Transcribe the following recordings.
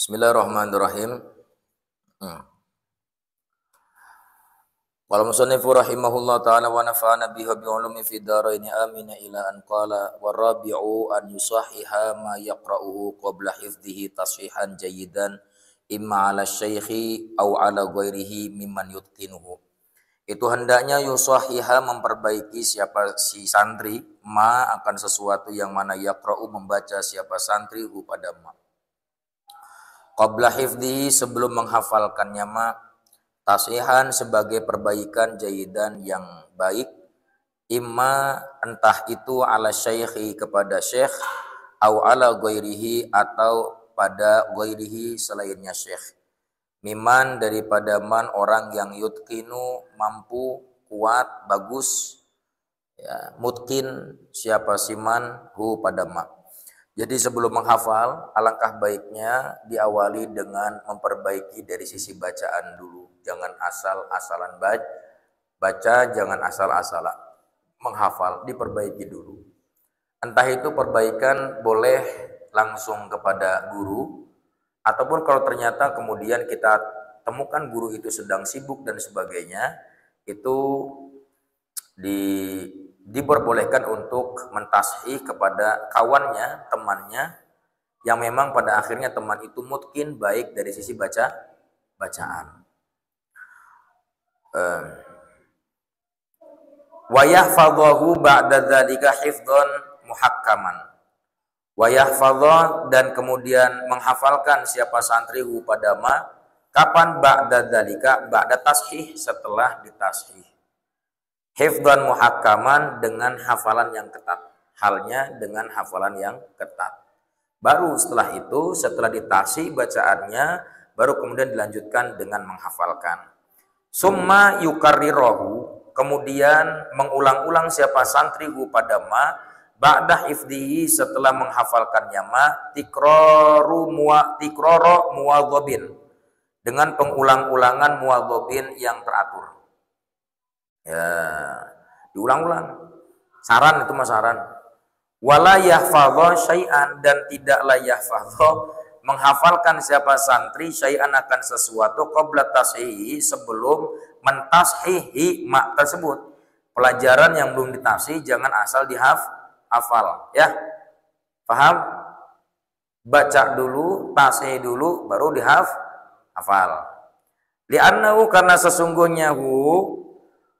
Bismillahirrahmanirrahim. Qala musannifu rahimahullah ta'ala wa nafa'ana biha bi ulumi fid dharain amin ila an qala warabi'u an yusahiha ma yaqra'uhu qabla hifdhihi tashihan jayyidan imma 'ala syaikhi aw 'ala ghairihi mimman yutqinuhu. Itu hendaknya yusahiha memperbaiki siapa si santri ma akan sesuatu yang mana yaqra'u membaca siapa santri hu pada ma. Qabla hifdhihi sebelum menghafalkannya ma tasihan sebagai perbaikan jayidan yang baik imma entah itu ala syekhi kepada syekh au ala ghairihi atau pada ghairihi selainnya syekh miman daripada man orang yang yutkinu mampu kuat bagus ya, mutkin siapa siman hu pada ma. Jadi sebelum menghafal, alangkah baiknya diawali dengan memperbaiki dari sisi bacaan dulu. Jangan asal-asalan baca, jangan asal-asalan menghafal, diperbaiki dulu. Entah itu perbaikan boleh langsung kepada guru, ataupun kalau ternyata kemudian kita temukan guru itu sedang sibuk dan sebagainya, itu diperbolehkan untuk mentashih kepada kawannya, temannya yang memang pada akhirnya teman itu mungkin baik dari sisi bacaan. Wa yahfadhahu ba'da dzalika hifdzan muhakkaman. Wa yahfadha dan kemudian menghafalkan siapa santrihu pada ma kapan ba'da dzalika ba'da tashih setelah ditashih. Hifdzan muhakkaman dengan hafalan yang ketat. Halnya dengan hafalan yang ketat. Baru setelah itu, setelah ditashih bacaannya, baru kemudian dilanjutkan dengan menghafalkan. Summa yukarrirohu, kemudian mengulang-ulang siapa santrihu pada ma, ba'da hifdhihi setelah menghafalkannya ma, tikroro muwadhabin, dengan pengulang-ulangan muwadhabin yang teratur. Ya, diulang-ulang. Saran itu mas saran. Wala yahfadha syai'an dan tidaklah yahfadha menghafalkan siapa santri syai'an akan sesuatu qabla tashihi sebelum mentashihi mak tersebut. Pelajaran yang belum ditashih jangan asal dihafal, ya. Paham? Baca dulu, tashih dulu baru dihafal. Li'annahu karena sesungguhnya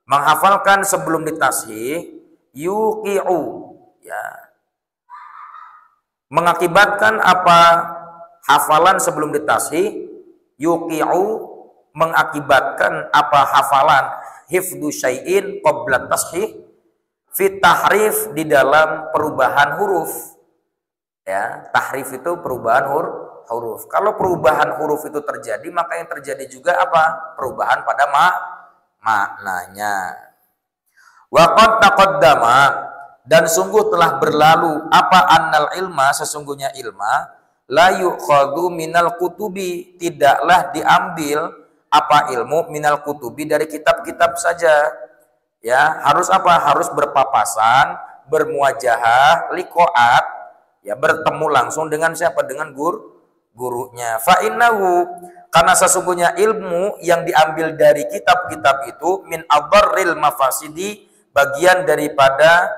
menghafalkan sebelum ditashih yuqi'u ya mengakibatkan apa hafalan sebelum ditashih yuqi'u mengakibatkan apa hafalan hifdzu syai'in qabla tashih fi tahrif di dalam perubahan huruf ya. Tahrif itu perubahan huruf. Kalau perubahan huruf itu terjadi maka yang terjadi juga apa? Perubahan pada maknanya. Wa qad taqaddama dan sungguh telah berlalu apa annal ilma sesungguhnya ilma la yukhadhu minal kutubi tidaklah diambil apa ilmu minal kutubi dari kitab-kitab saja. Ya, harus apa? Harus berpapasan, bermuajahah, liqaat, ya bertemu langsung dengan siapa? Dengan gurunya. Fa innahu karena sesungguhnya ilmu yang diambil dari kitab-kitab itu min adarril mafasidi bagian daripada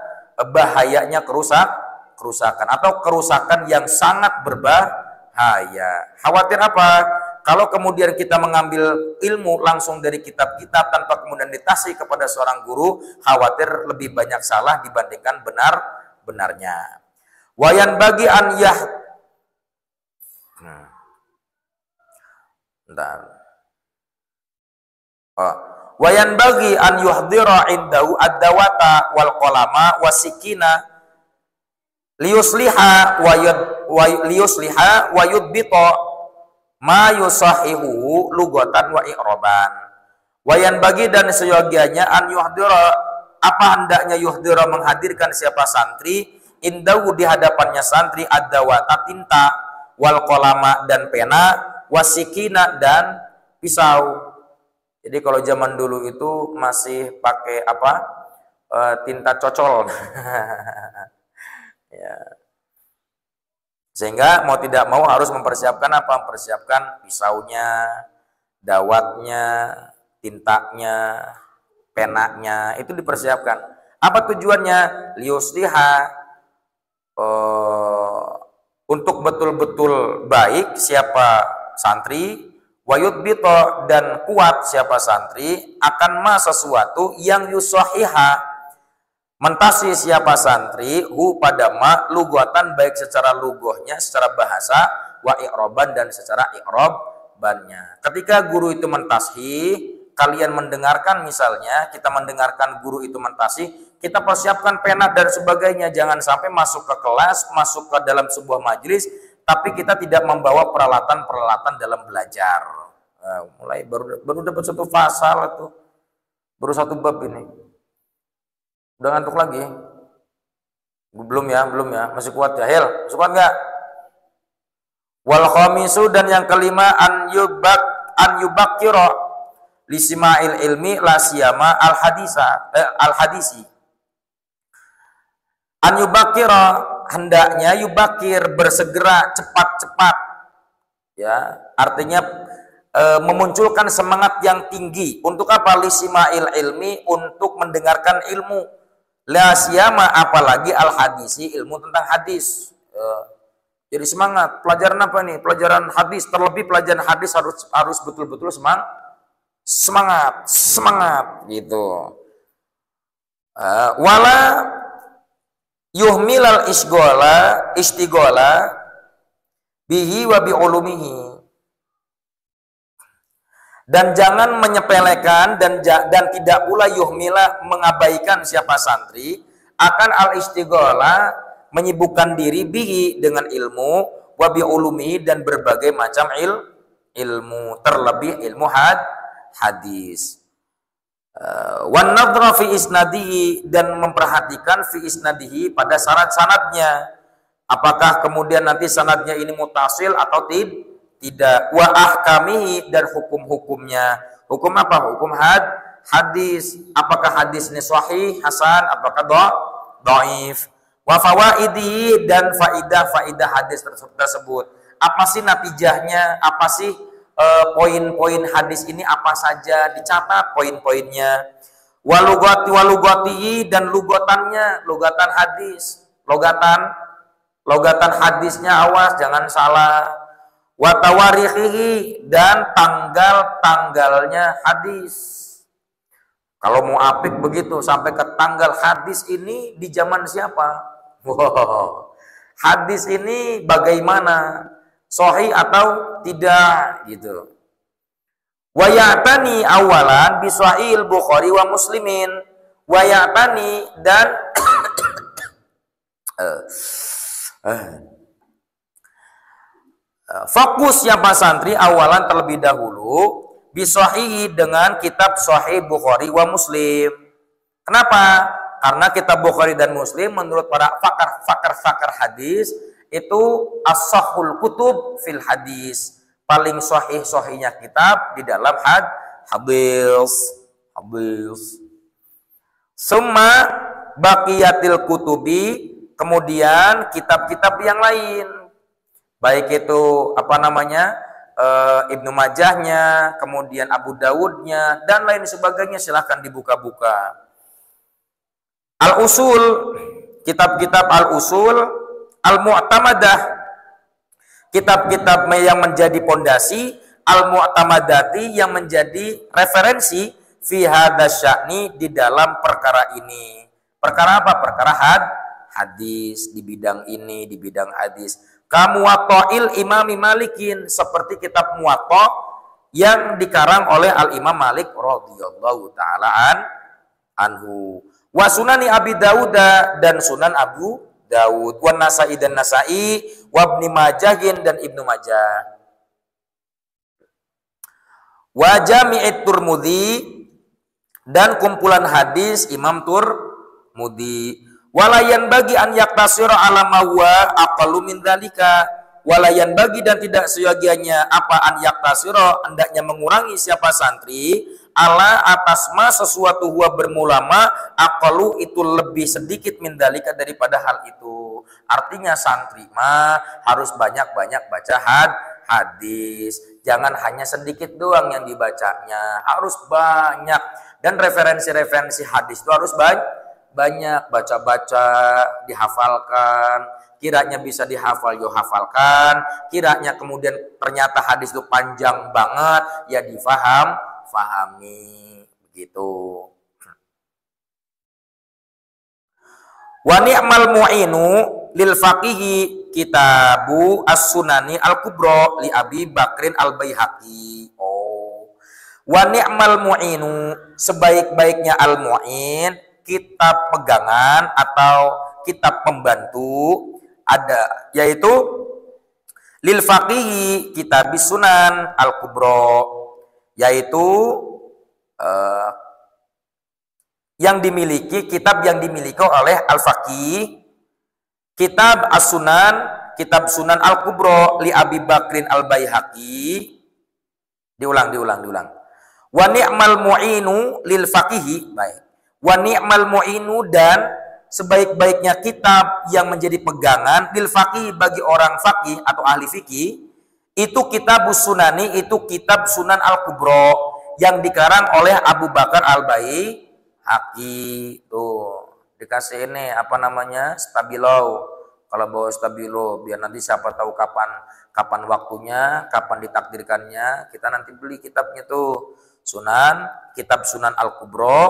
bahayanya kerusakan atau kerusakan yang sangat berbahaya. Khawatir apa? Kalau kemudian kita mengambil ilmu langsung dari kitab-kitab tanpa kemudian ditashih kepada seorang guru, khawatir lebih banyak salah dibandingkan benarnya. Wayan bagi an wayan bagi an yuhdira indahu ad-dawata wal qalama wasikina liyusliha wa yudbita ma yusahihu lugatan wa i'raban. Wayan bagi dan seyogianya an yuhdira apa hendaknya yuhdira menghadirkan siapa santri indahu di hadapannya santri ad-dawata tinta wal qalama dan pena wasikina dan pisau. Jadi kalau zaman dulu itu masih pakai apa? Tinta cocol. Ya. Sehingga mau tidak mau harus mempersiapkan apa? Mempersiapkan pisaunya, dawatnya, tintanya, penanya, itu dipersiapkan. Apa tujuannya? Liusliha, untuk betul-betul baik siapa santri, wayudbito, dan kuat siapa santri, akan ma sesuatu yang yusahiha, mentasi siapa santri hu pada ma lugatan, baik secara lugohnya, secara bahasa, wa i'roban, dan secara i'robannya. Ketika guru itu mentashi, kalian mendengarkan, misalnya kita mendengarkan guru itu mentashi, kita persiapkan pena dan sebagainya. Jangan sampai masuk ke kelas, masuk ke dalam sebuah majelis, tapi kita tidak membawa peralatan-peralatan dalam belajar. Nah, mulai baru dapat satu pasal tuh, baru satu bab ini. Udah ngantuk lagi? Belum ya, masih kuat ya? Hel, masih kuat nggak? Wal khamisu, dan yang kelima, an yubakkiro lisima'il ilmi la siyama al hadisi. An yubakkiro, hendaknya yubakir, bersegera, cepat-cepat. Ya, artinya memunculkan semangat yang tinggi. Untuk apa? Lisima'il ilmi, untuk mendengarkan ilmu. La siyama, apalagi al hadisi, ilmu tentang hadis. Jadi semangat. Pelajaran apa nih? Pelajaran hadis. Terlebih pelajaran hadis harus betul-betul semangat gitu. Wala yuhmilal istigola bihi wa bi ulumihi. Dan jangan menyepelekan dan tidak pula yuhmila, mengabaikan siapa santri akan al-istighala, menyibukkan diri bihi, dengan ilmu, wa bi ulumi, dan berbagai macam ilmu, terlebih ilmu hadis. Wan nadhra fi isnadihi, dan memperhatikan fi isnadihi, pada sanad-sanadnya. Apakah kemudian nanti sanadnya ini mutasil atau tidak. Wa ahkamihi, dan hukum-hukumnya. Hukum apa? Hukum hadis. Apakah hadis ini sahih, hasan, apakah dhaif. Wa fawaidihi, dan faidah hadis tersebut. Apa sih natijahnya? Apa sih poin-poin hadis ini, apa saja? Dicatat poin-poinnya. Wa lugatihi, dan lugatannya, lugatan hadis. Logatan hadisnya, awas jangan salah. Wa tawarikhihi, dan tanggal-tanggalnya hadis. Kalau mau apik begitu, sampai ke tanggal hadis ini di zaman siapa? Wow. Hadis ini bagaimana? Sahih atau tidak gitu. Wa ya'tani awalan bi sahih Bukhari wa Muslimin. Wa ya'tani, dan fokus siapa santri awalan, terlebih dahulu, bisahihi, dengan kitab Sahih Bukhari wa Muslim. Kenapa? Karena kitab Bukhari dan Muslim menurut para fakar hadis itu as-sahhul kutub fil hadis, paling sahihnya kitab di dalam hadis. Summa baqiyatil kutubi, kemudian kitab-kitab yang lain, baik itu Ibnu Majahnya, kemudian Abu Dawudnya, dan lain sebagainya, silahkan dibuka-buka. Al-Usul, kitab-kitab Al-Usul, Al-Mu'tamadah, kitab-kitab yang menjadi pondasi, Al-Mu'tamadati, yang menjadi referensi, fi hadza sya'ni, di dalam perkara ini. Perkara apa? Perkara hadis, di bidang ini, di bidang hadis. Kamuwatta'il Imami Malikin, seperti kitab Muwatta yang dikarang oleh Al-Imam Malik radhiyallahu ta'ala anhu. Wa sunani Abi Dawud, dan sunan Abu Dawud. Wa Nasa'i, dan Nasa'i. Wa Ibnu Majahin, dan Ibnu Majah. Wa Jami'it Turmudi, dan kumpulan hadis Imam Turmudi. Walayan bagi an yaktasira ala mawwa aqallu min dzalika, walayan bagi, dan tidak seyogianya apa an yaktasira, hendaknya mengurangi siapa santri ala atas ma sesuatu huwa bermulama aqallu, itu lebih sedikit min dzalika, daripada hal itu. Artinya santri mah harus banyak-banyak baca hadis. Jangan hanya sedikit doang yang dibacanya, harus banyak. Dan referensi-referensi hadis itu harus banyak. Baca-baca, dihafalkan. Kiranya bisa dihafal, yo hafalkan. Kiranya kemudian ternyata hadis itu panjang banget, ya fahami. Begitu. Wa ni'mal mu'inu lil faqihi kitabu as-sunani al-kubra li Abi Bakrin al-Baihaqi. Oh. Wa ni'mal mu'inu, sebaik-baiknya al-mu'in, kitab pegangan atau kitab pembantu ada, yaitu lil faqihi kitab sunan al-kubra, yaitu kitab yang dimiliki oleh al-faqih, kitab as-sunan, kitab sunan al-kubra li Abi Bakrin al-Baihaqi. Diulang. Wa ni'mal mu'inu lil faqihi, baik. Wa ni'mal mu'inu, dan sebaik-baiknya kitab yang menjadi pegangan lil faqih bagi orang faqih atau ahli fikih, itu kitab sunani, itu kitab sunan al-kubra yang dikarang oleh Abu Bakar al-Baihaqi. Tuh, dikasih ini apa namanya? Stabilo. Kalau bawa stabilo biar nanti siapa tahu kapan waktunya, kapan ditakdirkannya, kita nanti beli kitabnya tuh. Kitab Sunan Al-Kubra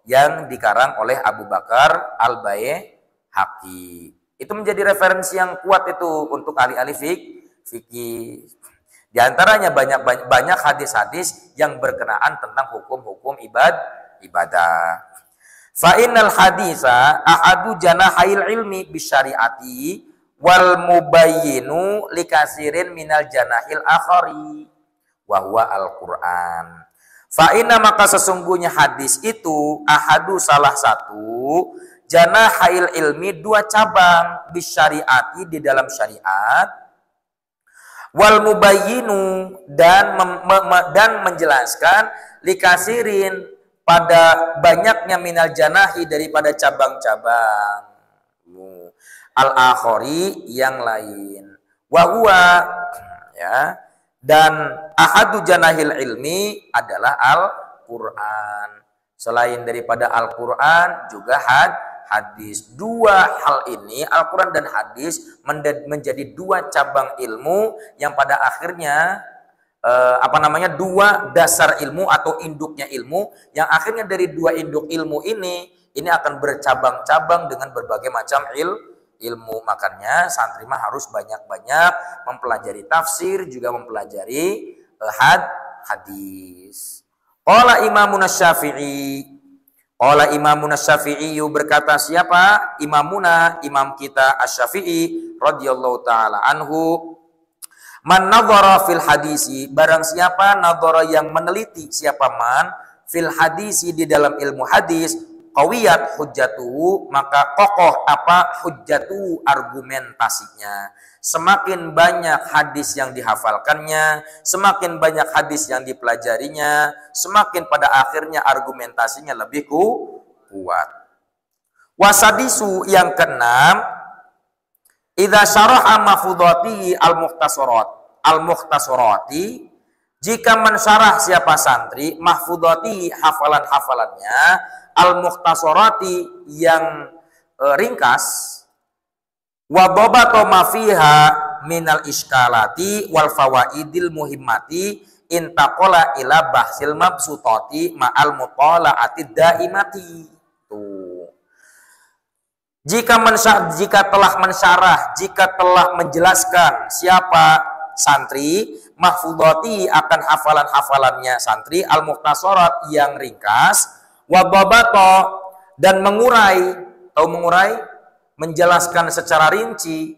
yang dikarang oleh Abu Bakar al-Baihaqi. Itu menjadi referensi yang kuat itu untuk ahli-ahli fikih. Di antaranya banyak hadis-hadis yang berkenaan tentang hukum-hukum ibadah. Fa innal hadisa ahadu janahail ilmi bisyariati wal mubayyinu likasirin minal janahil akhari wa huwa al-Qur'an. Fa inna, maka sesungguhnya hadis itu ahadu, salah satu, janahail ilmi, dua cabang, bisyariati, di dalam syariat, wal mubayyinu, dan menjelaskan, likasirin, pada banyaknya minal janahi, daripada cabang-cabang al-akhari, yang lain. Wa huwa, ya, dan ahadu janahil ilmi adalah Al-Quran. Selain daripada Al-Quran juga hadis. Dua hal ini, Al-Quran dan hadis, menjadi dua cabang ilmu yang pada akhirnya dua dasar ilmu atau induknya ilmu, yang akhirnya dari dua induk ilmu ini akan bercabang-cabang dengan berbagai macam ilmu. Makanya santri mah harus banyak-banyak mempelajari tafsir, juga mempelajari hadis. Qala Imamun Asy-Syafi'i, berkata siapa? Imam kita Asy-Syafi'i radhiyallahu taala anhu, man nadhara fil hadisi, barang siapa nadhara yang meneliti, siapa man fil hadisi, di dalam ilmu hadis, qawiyat hujjatuhu, maka kokoh apa hujjatuhu, argumentasinya. Semakin banyak hadis yang dihafalkannya, semakin banyak hadis yang dipelajarinya, semakin pada akhirnya argumentasinya lebih kuat. Wasadisu, yang keenam, idza syaraha mahfudhati al-mukhtasarati, jika mensyarah siapa santri mahfudhati, hafalan-hafalannya, al-mukhtasarati, yang ringkas, wa dhabata ma fiha minal iskalati wal fawaidil muhimmati intaqala ila bahsil mabsutati ma'al mutala'ati daimati. Tuh. Jika telah mensyarah, jika telah menjelaskan siapa santri mahfudhati, akan hafalan-hafalannya santri, al-mukhtasarat, yang ringkas, wadhabata, dan menjelaskan secara rinci,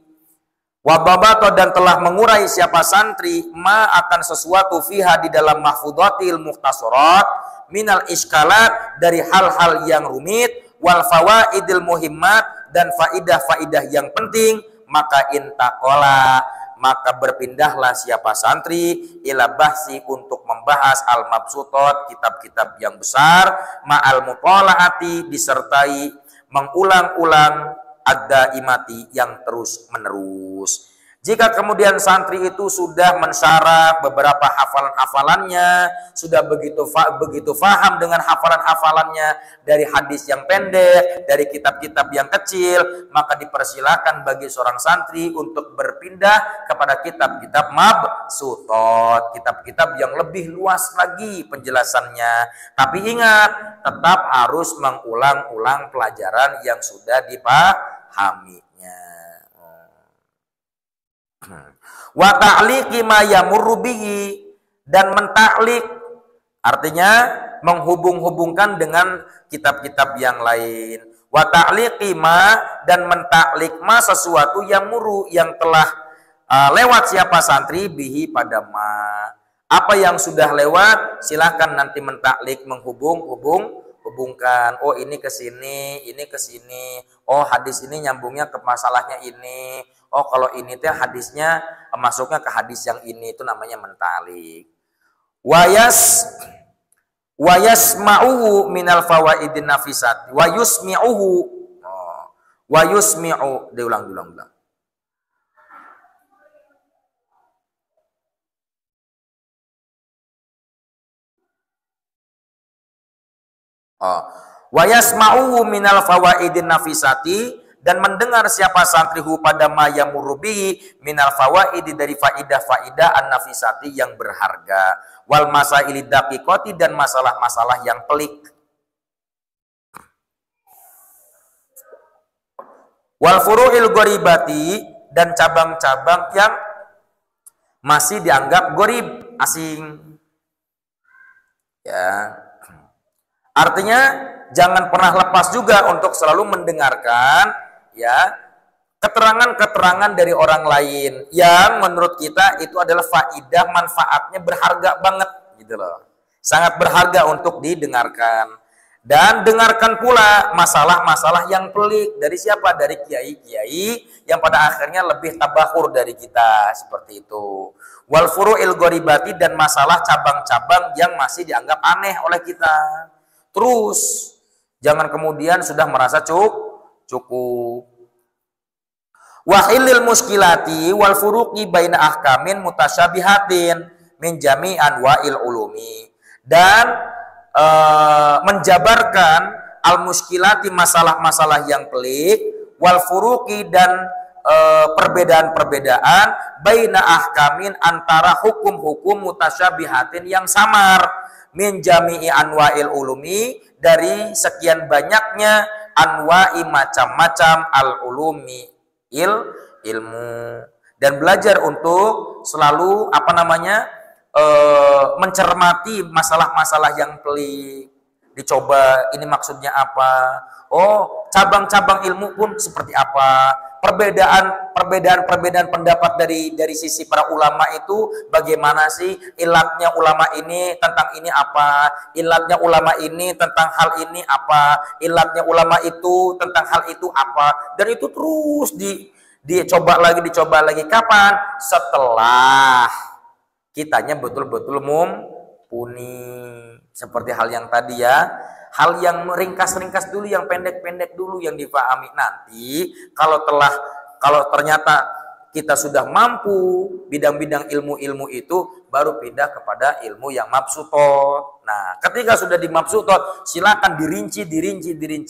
wadhabata, dan telah mengurai siapa santri ma akan sesuatu fiha, di dalam mahfudhatil mukhtasarat, minal iskalat, dari hal-hal yang rumit, wal fawaidil muhimmat, dan faidah-faidah yang penting, maka intaqala, maka berpindahlah siapa santri ila bahsi, untuk membahas al-mabsutot, kitab-kitab yang besar, ma'al mutola'ati, disertai mengulang-ulang ad-daimati yang terus-menerus. Jika kemudian santri itu sudah mensyarah beberapa hafalan-hafalannya, sudah begitu faham dengan hafalan-hafalannya dari hadis yang pendek, dari kitab-kitab yang kecil, maka dipersilakan bagi seorang santri untuk berpindah kepada kitab-kitab mabsutot, kitab-kitab yang lebih luas lagi penjelasannya. Tapi ingat, tetap harus mengulang-ulang pelajaran yang sudah dipahaminya. Wa ta'liqi ma yamurru bihi, dan mentaklik artinya menghubung-hubungkan dengan kitab-kitab yang lain. Wa ta'liqi ma, dan mentaklik ma sesuatu yang muru yang telah lewat siapa santri bihi pada ma. Apa yang sudah lewat silahkan nanti mentaklik, menghubungkan. Oh ini ke sini, ini ke sini. Oh hadis ini nyambungnya ke masalahnya ini. Oh kalau ini teh hadisnya masuknya ke hadis yang ini, itu namanya mentalik. Wayasma'uhu minal fawaidin nafisat. Wayusmi'uhu. Wayusmi'u. Diulang. Wayasma'uhu minal fawaidin nafisati, dan mendengar siapa santrihu pada ma yamurubi minal fawaidi, dari faidah-faidah an-nafisati yang berharga, wal masaili daqiqati, dan masalah-masalah yang pelik, wal furu'il gharibati, dan cabang-cabang yang masih dianggap gharib, asing. Ya. Artinya jangan pernah lepas juga untuk selalu mendengarkan ya keterangan-keterangan dari orang lain yang menurut kita itu adalah faidah, manfaatnya berharga banget gitu loh. Sangat berharga untuk didengarkan. Dan dengarkan pula masalah-masalah yang pelik dari siapa? Dari kiai-kiai yang pada akhirnya lebih tabahur dari kita, seperti itu. Wal furu'il gharibati, dan masalah cabang-cabang yang masih dianggap aneh oleh kita. Terus jangan kemudian sudah merasa cukup. Wahilil muskilati wal furuqi baina ahkamin mutasyabihatin min jami' anwa'il ulumi, dan menjabarkan al muskilati, masalah-masalah yang pelik, wal furuqi, dan perbedaan-perbedaan baina ahkamin, antara hukum-hukum mutasyabihatin yang samar, min jami'i anwa'il ulumi, dari sekian banyaknya anwa'i, macam-macam al ulumi, ilmu, dan belajar untuk selalu mencermati masalah-masalah yang pelik, dicoba ini maksudnya apa. Oh, cabang-cabang ilmu pun seperti apa, perbedaan pendapat dari sisi para ulama itu bagaimana sih, ilatnya ulama ini tentang ini apa, ilatnya ulama ini tentang hal ini apa, ilatnya ulama itu tentang hal itu apa. Dan itu terus dicoba lagi. Kapan? Setelah kitanya betul-betul mumpuni. Seperti hal yang tadi ya, hal yang ringkas-ringkas dulu, yang pendek-pendek dulu yang dipahami. Nanti kalau ternyata kita sudah mampu bidang-bidang ilmu-ilmu itu, baru pindah kepada ilmu yang mabsutot. Nah, ketika sudah di mabsutot, silakan dirinci.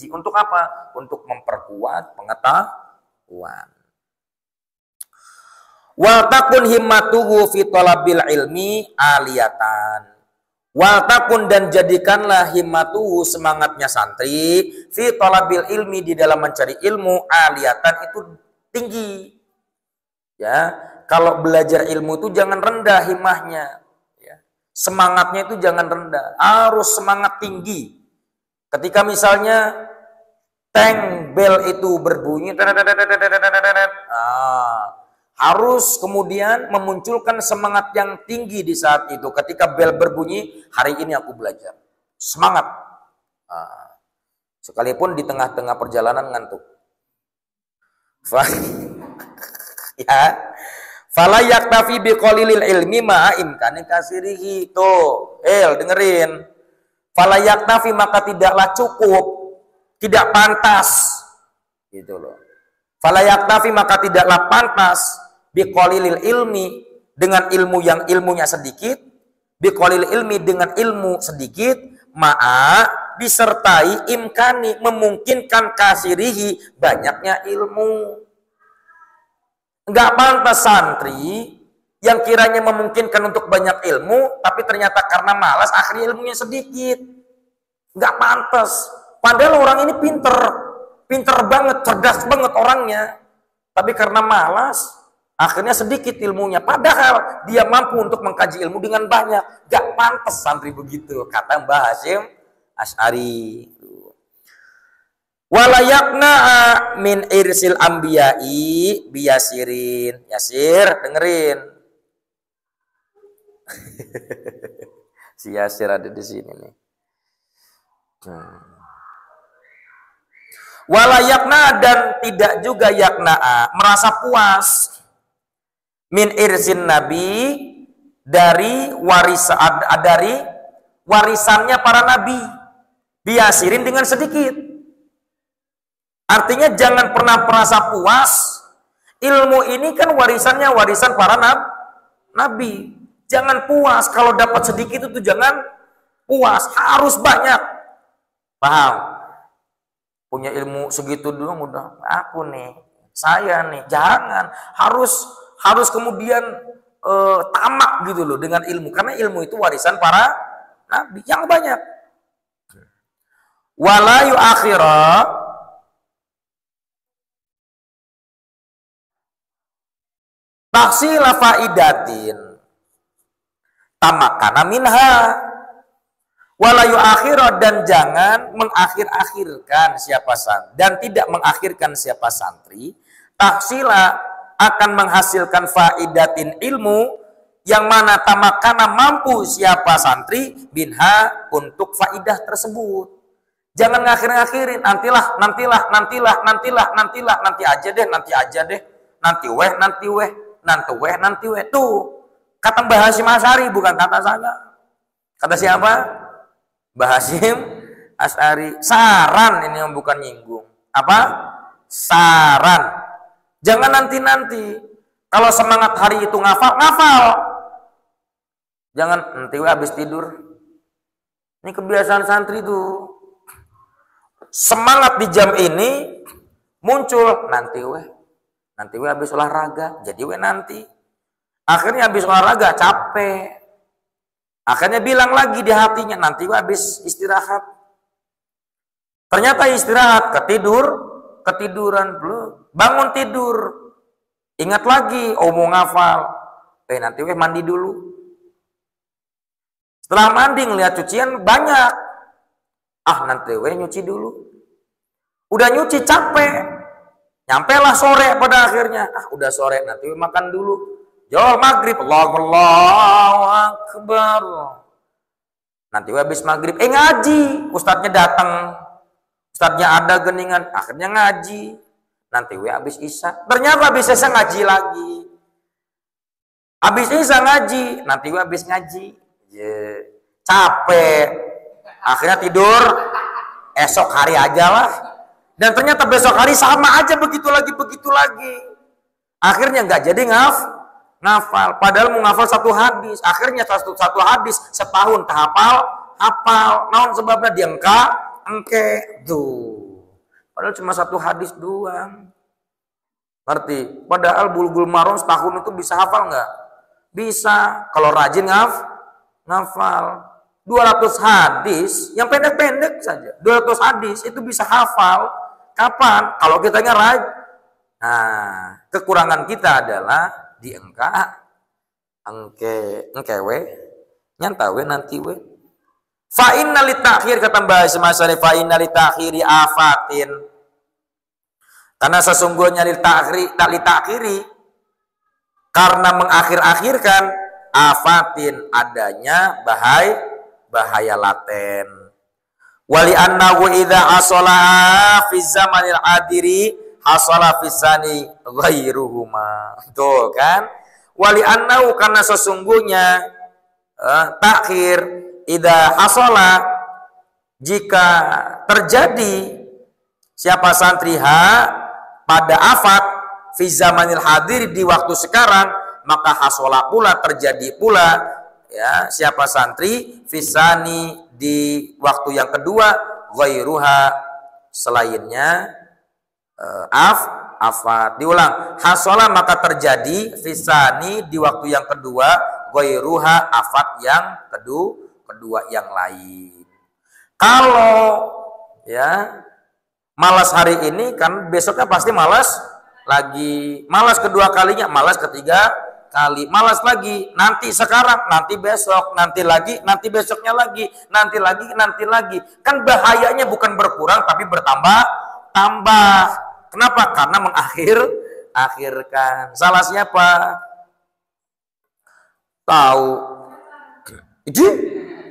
Untuk apa? Untuk memperkuat pengetahuan. Wal takun himmatuhu fi talabil ilmi aliyatan. Wal takun, dan jadikanlah himmatuhu, semangatnya santri, fi talabil ilmi, di dalam mencari ilmu, aliyatan, itu tinggi. Ya, kalau belajar ilmu itu jangan rendah himmahnya. Ya. Semangatnya itu jangan rendah, harus semangat tinggi. Ketika misalnya teng bel itu berbunyi, harus kemudian memunculkan semangat yang tinggi di saat itu. Ketika bel berbunyi, hari ini aku belajar. Semangat. Sekalipun di tengah-tengah perjalanan ngantuk. Ya. Fala yaktafi biqalilil ilmi ma'a imkani kasirihi. Tuh, dengerin. Fala yaktafi, maka tidaklah cukup, tidak pantas. Gitu loh. Fala yaktafi, maka tidaklah pantas biqalilil ilmi, dengan ilmu yang ilmunya sedikit, biqalil ilmi, dengan ilmu sedikit, ma'a disertai imkani, memungkinkan kasirihi, banyaknya ilmu. Enggak pantas santri yang kiranya memungkinkan untuk banyak ilmu, tapi ternyata karena malas akhirnya ilmunya sedikit. Enggak pantas. Padahal orang ini pinter banget, cerdas banget orangnya, tapi karena malas akhirnya sedikit ilmunya, padahal dia mampu untuk mengkaji ilmu dengan banyak. Gak pantas santri begitu, kata Mbah Hasyim Asy'ari. Walayakna min irsil ambiyai biyasirin. Yasir, dengerin. Si Yasir ada di sini nih. Walayakna, dan tidak juga yakna'a, merasa puas, min irsin nabi, dari warisannya para nabi, biasirin, dengan sedikit. Artinya jangan pernah merasa puas, ilmu ini kan warisan para nabi. Jangan puas kalau dapat sedikit, itu jangan puas, harus banyak. Paham? Punya ilmu segitu dulu udah aku nih, saya nih, jangan harus kemudian tamak gitu loh dengan ilmu, karena ilmu itu warisan para nabi yang banyak. Wala yu'akhira, tahsila faidatin tamakana minha, wala yu'akhira, dan jangan mengakhir-akhirkan siapa santri, dan tidak mengakhirkan siapa santri, tahsila, akan menghasilkan faidatin ilmu, yang mana tamakana, mampu siapa santri, binha, untuk faidah tersebut. Jangan ngakhir-ngakhirin, nanti aja deh, nanti weh. Tuh, kata Mbah Hasyim Asy'ari, bukan kata saya. Kata siapa? Mbah Hasyim Asy'ari. Saran ini, yang bukan nyinggung. Apa? Saran. Jangan nanti. Kalau semangat hari itu ngafal. Jangan nanti habis tidur. Ini kebiasaan santri itu. Semangat di jam ini muncul nanti habis olahraga. Jadi nanti. Akhirnya habis olahraga capek. Akhirnya bilang lagi di hatinya, nanti habis istirahat. Ternyata istirahat, ketiduran belum. Bangun tidur, ingat lagi, mau ngafal. Nanti mandi dulu. Setelah mandi ngeliat cucian banyak. Nanti nyuci dulu. Udah nyuci capek. Nyampelah sore pada akhirnya. Udah sore, nanti makan dulu. Jauh maghrib, Allahu Akbar. Nanti habis maghrib, ngaji. Ustadznya datang. Ustadznya ada geningan, akhirnya ngaji. Nanti habis isya. Ternyata habis isya ngaji lagi. Habis isya ngaji, nanti habis ngaji. Capek. Akhirnya tidur. Esok hari aja lah. Dan ternyata besok hari sama aja, begitu lagi. Akhirnya nggak jadi ngafal. Padahal mau ngafal satu hadis. Akhirnya satu hadis setahun hafal. Naon sebabnya dia engke tuh. Padahal cuma satu hadis doang. Ngerti? Padahal bulgul marom setahun itu bisa hafal nggak? Bisa. Kalau rajin ngafal. 200 hadis, yang pendek-pendek saja. 200 hadis itu bisa hafal. Kapan? Kalau kitanya rajin. Nah, kekurangan kita adalah di engkewe nyantawe nanti we. Fa inna litakhir, kata Mbah Hasyim Asy'ari, fa inna litakhiri afatin, karena sesungguhnya litakhiri, karena mengakhir-akhirkan, afatin, adanya bahaya laten. Wali annahu idza asala fi zamanil adiri hasala fisani ghairuhuma. Tuh kan? Wali annahu, karena sesungguhnya takhir, idza hasala, jika terjadi siapa santri pada afat fi zamanil hadir di waktu sekarang, maka hasola pula terjadi pula ya siapa santri fisani di waktu yang kedua ghairuha selainnya afat. Diulang, hasola maka terjadi fisani di waktu yang kedua ghairuha afat yang kedua yang lain. Kalau ya malas hari ini kan besoknya pasti malas lagi, malas kedua kalinya, malas ketiga kali, malas lagi, nanti sekarang, nanti besok, nanti lagi, nanti besoknya lagi, nanti lagi. Kan bahayanya bukan berkurang tapi bertambah. Kenapa? Karena akhirkan. Salah siapa? Tahu. Itu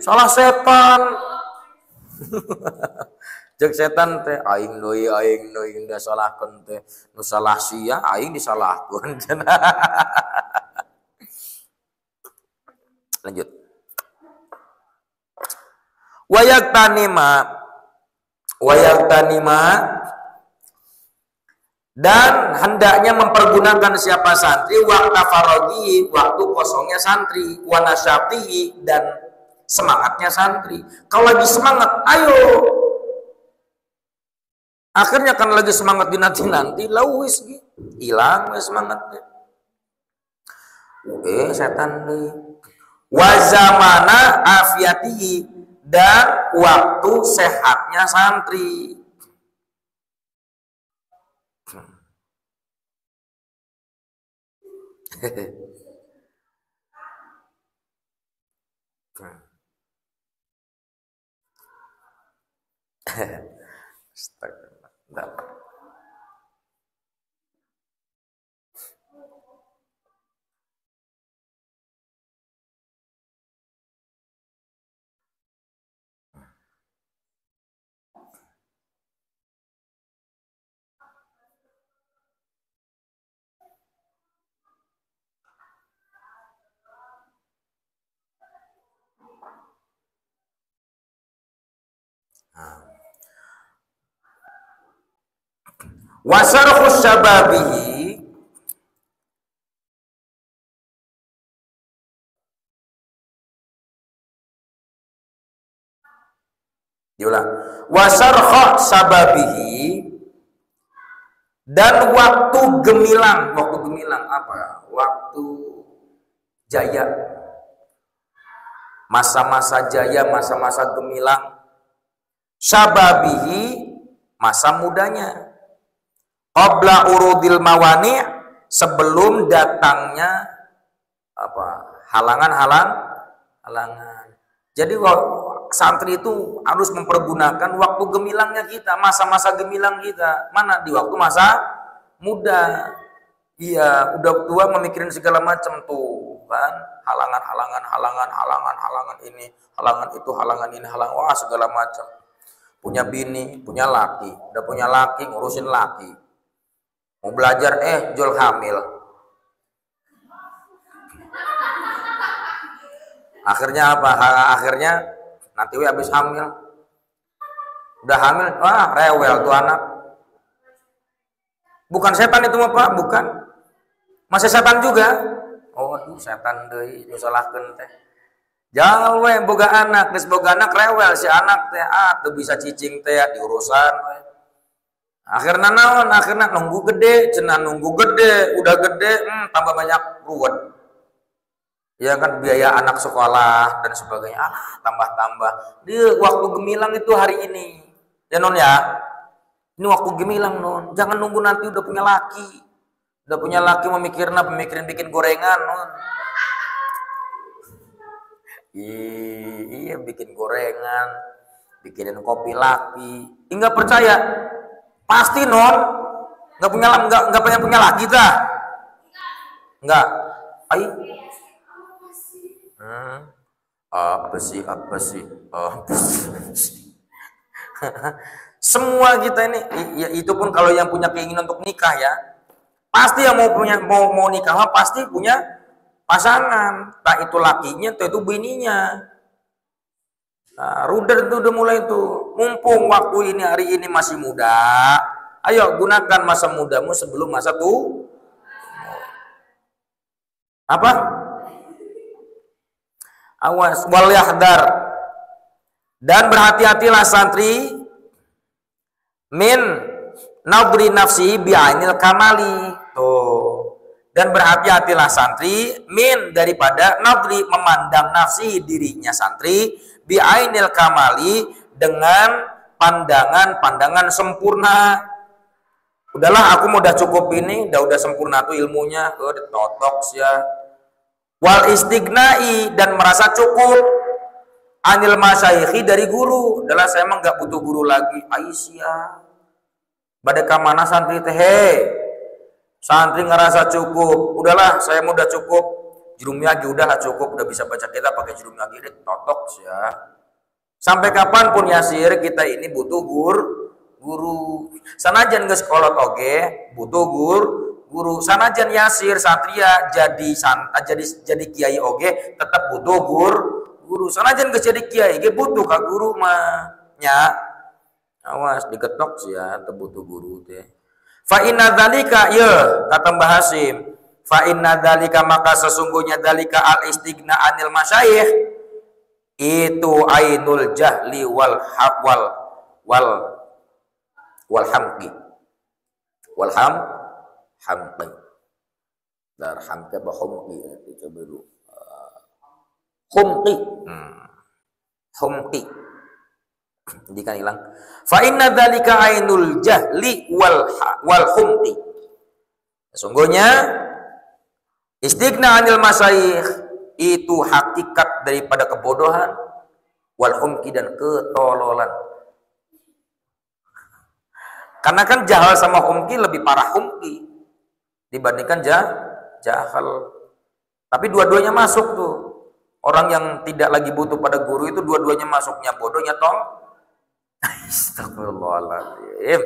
salah setan. Jek setan teh aing deui da salahkeun teh nu salah sia aing disalahkeun. Lanjut. Wayaktanima dan hendaknya mempergunakan siapa santri waktu faraghi, waktu kosongnya santri, wa nasyatihi dan semangatnya santri. Kalau lagi semangat, ayo. Akhirnya kan lagi semangat dinanti lawis hilang semangatnya. Setan deui. Wa zamana afiyatihi dan waktu sehatnya santri. Wasarhus syababihi diulang, wasarha sababihi dan waktu gemilang apa? Waktu jaya, masa-masa jaya, masa-masa gemilang, sababihi masa mudanya, qabla urudil mawani sebelum datangnya apa? Halangan. Jadi santri itu harus mempergunakan waktu gemilangnya kita, masa-masa gemilang kita. Mana? Di waktu masa muda. Iya, udah tua memikirin segala macam tuh, kan? Halangan ini, halangan itu, halangan ini, wah segala macam. Punya bini, punya laki, udah punya laki ngurusin laki. Mau belajar jual hamil. Akhirnya apa? Akhirnya nanti habis hamil. Udah hamil, wah rewel tuh anak. Bukan setan itu mah Pak, bukan. Masih setan juga. Oh, aduh setan deui nyusalahkeun teh. Jangan we boga anak, geus boga anak rewel si anak teh teu bisa cicing teh diurusan we. Akhirnya naon? Akhirnya nunggu gede, udah gede, tambah banyak ruwet. Ya kan biaya anak sekolah dan sebagainya, tambah. Dia waktu gemilang itu hari ini. Ya non ya. Ini waktu gemilang non. Jangan nunggu nanti udah punya laki. Udah punya laki pemikirin bikin gorengan non. Iya bikin gorengan, bikinin kopi laki. Enggak percaya. Pasti non, nggak punya laki dah, nggak, apa sih? Semua kita ini, ya itu pun kalau yang punya keinginan untuk nikah ya, pasti yang mau nikah mah pasti punya pasangan, tak itu lakinya, tak itu bininya. Nah, ruder itu udah mulai tuh, mumpung waktu ini hari ini masih muda, Ayo gunakan masa mudamu sebelum masa apa? Awas, wal yahdar, dan berhati-hatilah santri min nadri nafsi bi'ainil kamali. Tuh. Dan berhati-hatilah santri min daripada nadri memandang nafsi dirinya santri bi'ainil kamali dengan pandangan sempurna. Udahlah aku udah cukup ini, udah sempurna tuh ilmunya, ditotok ya. Wal istignai, dan merasa cukup anil masyayikhi dari guru. Udahlah saya emang nggak butuh guru lagi. Aisyah. Badai kamana santri teh? Santri ngerasa cukup. Udahlah saya udah cukup. Jurumiyagi udah cukup, udah bisa baca kitab pakai Jurumiyagi, ditotok ya. Sampai kapanpun Yasir kita ini butuh guru. Sanajan geus kolot oge butuh guru. Sanajan Yasir satria jadi kiai oge tetap butuh guru. Sanajan geus jadi kiai ge butuh ka guru mah nya. Awas diketok sia teu butuh guru teh. Fa inna dzalika ya kata Mbah Hasim, fa inna dzalika maka sesungguhnya dzalika al istighna anil masyayikh itu ainul jahli wal hamqi dar hamqi apa humqi coba dulu humqi jadi kan hilang fa inna dzalika ainul jahli wal humqi. Sesungguhnya istighna anil masyayikh itu hakikat daripada kebodohan wal humqi dan ketololan. Karena kan jahal sama humqi lebih parah humqi dibandingkan jahal. Tapi dua-duanya masuk tuh. Orang yang tidak lagi butuh pada guru itu dua-duanya masuknya bodohnya Astagfirullahaladzim.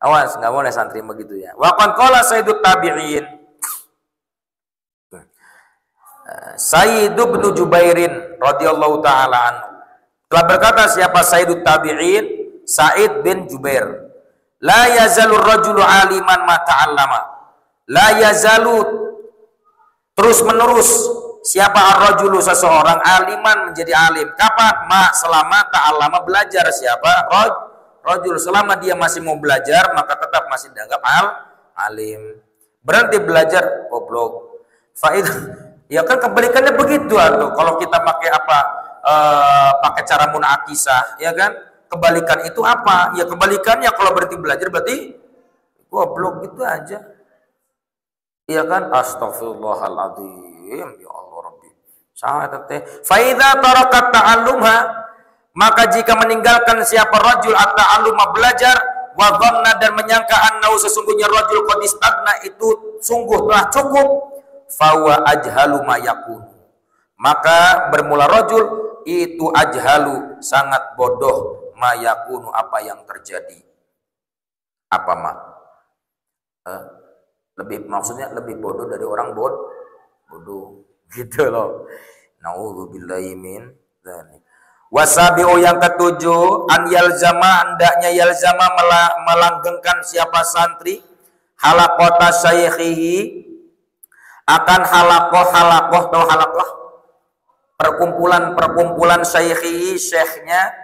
Awas, nggak boleh santri begitu ya. Wa qad qala sayyidut tabi'in. Sayyid bin Jubairin radhiyallahu taala anhu telah berkata siapa sayyidut tabi'in Sa'id bin Jubair, la yazalur rajulu aliman ma ta'allama. La yazalu terus menerus siapa ar-rajulu seseorang aliman menjadi alim. Kapan? Selama ta'allama belajar. Siapa? Rajul selama dia masih mau belajar maka tetap masih dianggap alim. Berhenti belajar goblok. Ya kan kebalikannya begitu atau kalau kita pakai pakai cara munakisah ya kan? Kebalikan itu apa? Ya kebalikannya kalau berhenti belajar berarti goblok gitu aja. Iya kan? Astagfirullahaladzim. Ya Allah Rabbi. Sahabat teh. Fa idza tarakat ta'allumha, maka jika meninggalkan siapa rajul at-ta'alluma belajar wa dhanna dan menyangka annahu sesungguhnya rajul qad istagna itu sungguh telah cukup, fa wa ajhalu ma yakun. Maka bermula rajul itu ajhalu sangat bodoh ma yakunu apa yang terjadi. Apa mak? Maksudnya lebih bodoh dari orang bodoh gitu loh. Nauzubillahi min dzalik. Wasabi'u yang ketujuh an yalzama hendaknya yalzama melanggengkan siapa santri halaqata syaikhihi akan halakoh atau halakoh perkumpulan syaikhihi syekhnya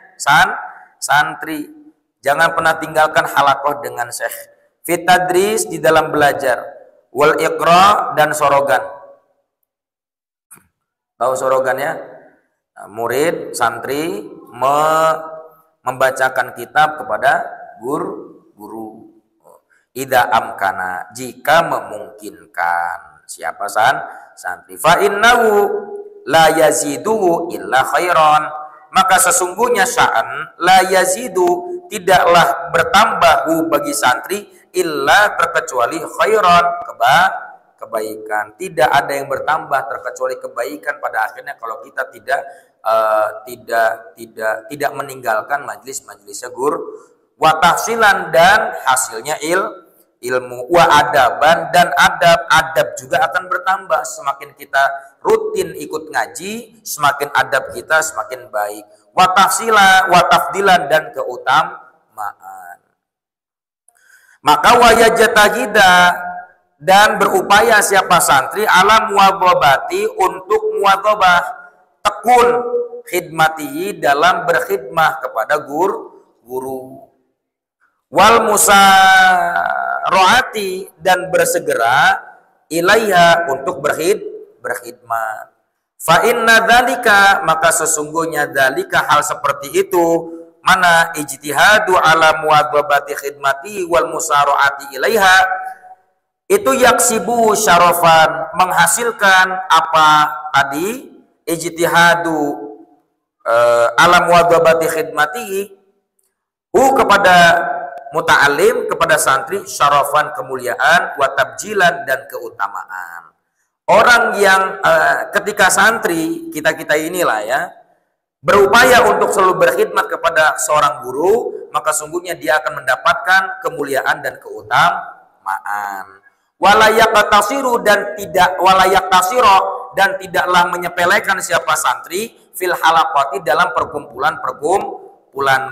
santri. Jangan pernah tinggalkan halakoh dengan syekh. Fitadris di dalam belajar, wal iqra dan sorogan. Tahu sorogannya? Murid, santri membacakan kitab kepada guru. Ida amkana jika memungkinkan. Siapa santri? Fa innahu la yazidu illa khairan. Maka sesungguhnya sya'an la yazidu tidaklah bertambah bagi santri illa terkecuali khairan kebaikan. Tidak ada yang bertambah terkecuali kebaikan pada akhirnya kalau kita tidak meninggalkan majelis-majelisnya guru. Wa tahsilan dan hasilnya ilmu, wa adaban dan adab juga akan bertambah. Semakin kita rutin ikut ngaji, semakin adab kita semakin baik. Wa tahsila wa tafdilan dan keutamaan. Maka wayajatahida, dan berupaya siapa santri ala muwadhabati, untuk muwadhabah, tekun khidmatihi, dalam berkhidmah kepada guru. Wal musara'ati, dan bersegera ilaiha, untuk berkhidmat. Fa inna dzalika, maka sesungguhnya dzalika, hal seperti itu, mana ijtihadu ala muwadhabati khidmati wal musara'ati ilaiha, itu yaksibu syarafan, menghasilkan apa tadi, ijtihadu ala muwadhabati khidmati, kepada muta'alim, kepada santri, syarafan, kemuliaan, wa tabjilan, dan keutamaan. Orang yang ketika santri kita inilah ya, berupaya untuk selalu berkhidmat kepada seorang guru, maka sungguhnya dia akan mendapatkan kemuliaan dan keutamaan. Walayak tasiru, dan tidaklah menyepelekan siapa santri fil halaqati, dalam perkumpulan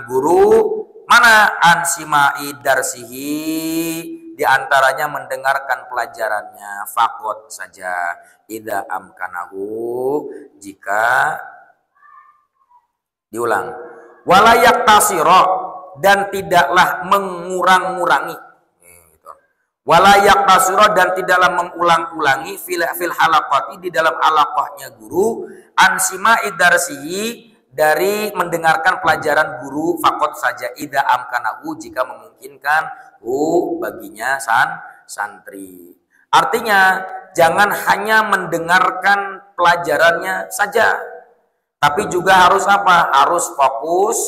guru, mana ansimai darsihi, diantaranya mendengarkan pelajarannya, fakot saja, idza amkanahu, jika diulang, walayak tasiro, dan tidaklah mengurang-ngurangi, walayak tasiro, dan tidaklah mengulang-ulangi fil halaqati, di dalam alaqahnya guru, ansimai darsihi, dari mendengarkan pelajaran guru, fakot saja, idza amkanahu, jika memungkinkan baginya santri. Artinya jangan hanya mendengarkan pelajarannya saja, tapi juga harus apa? Harus fokus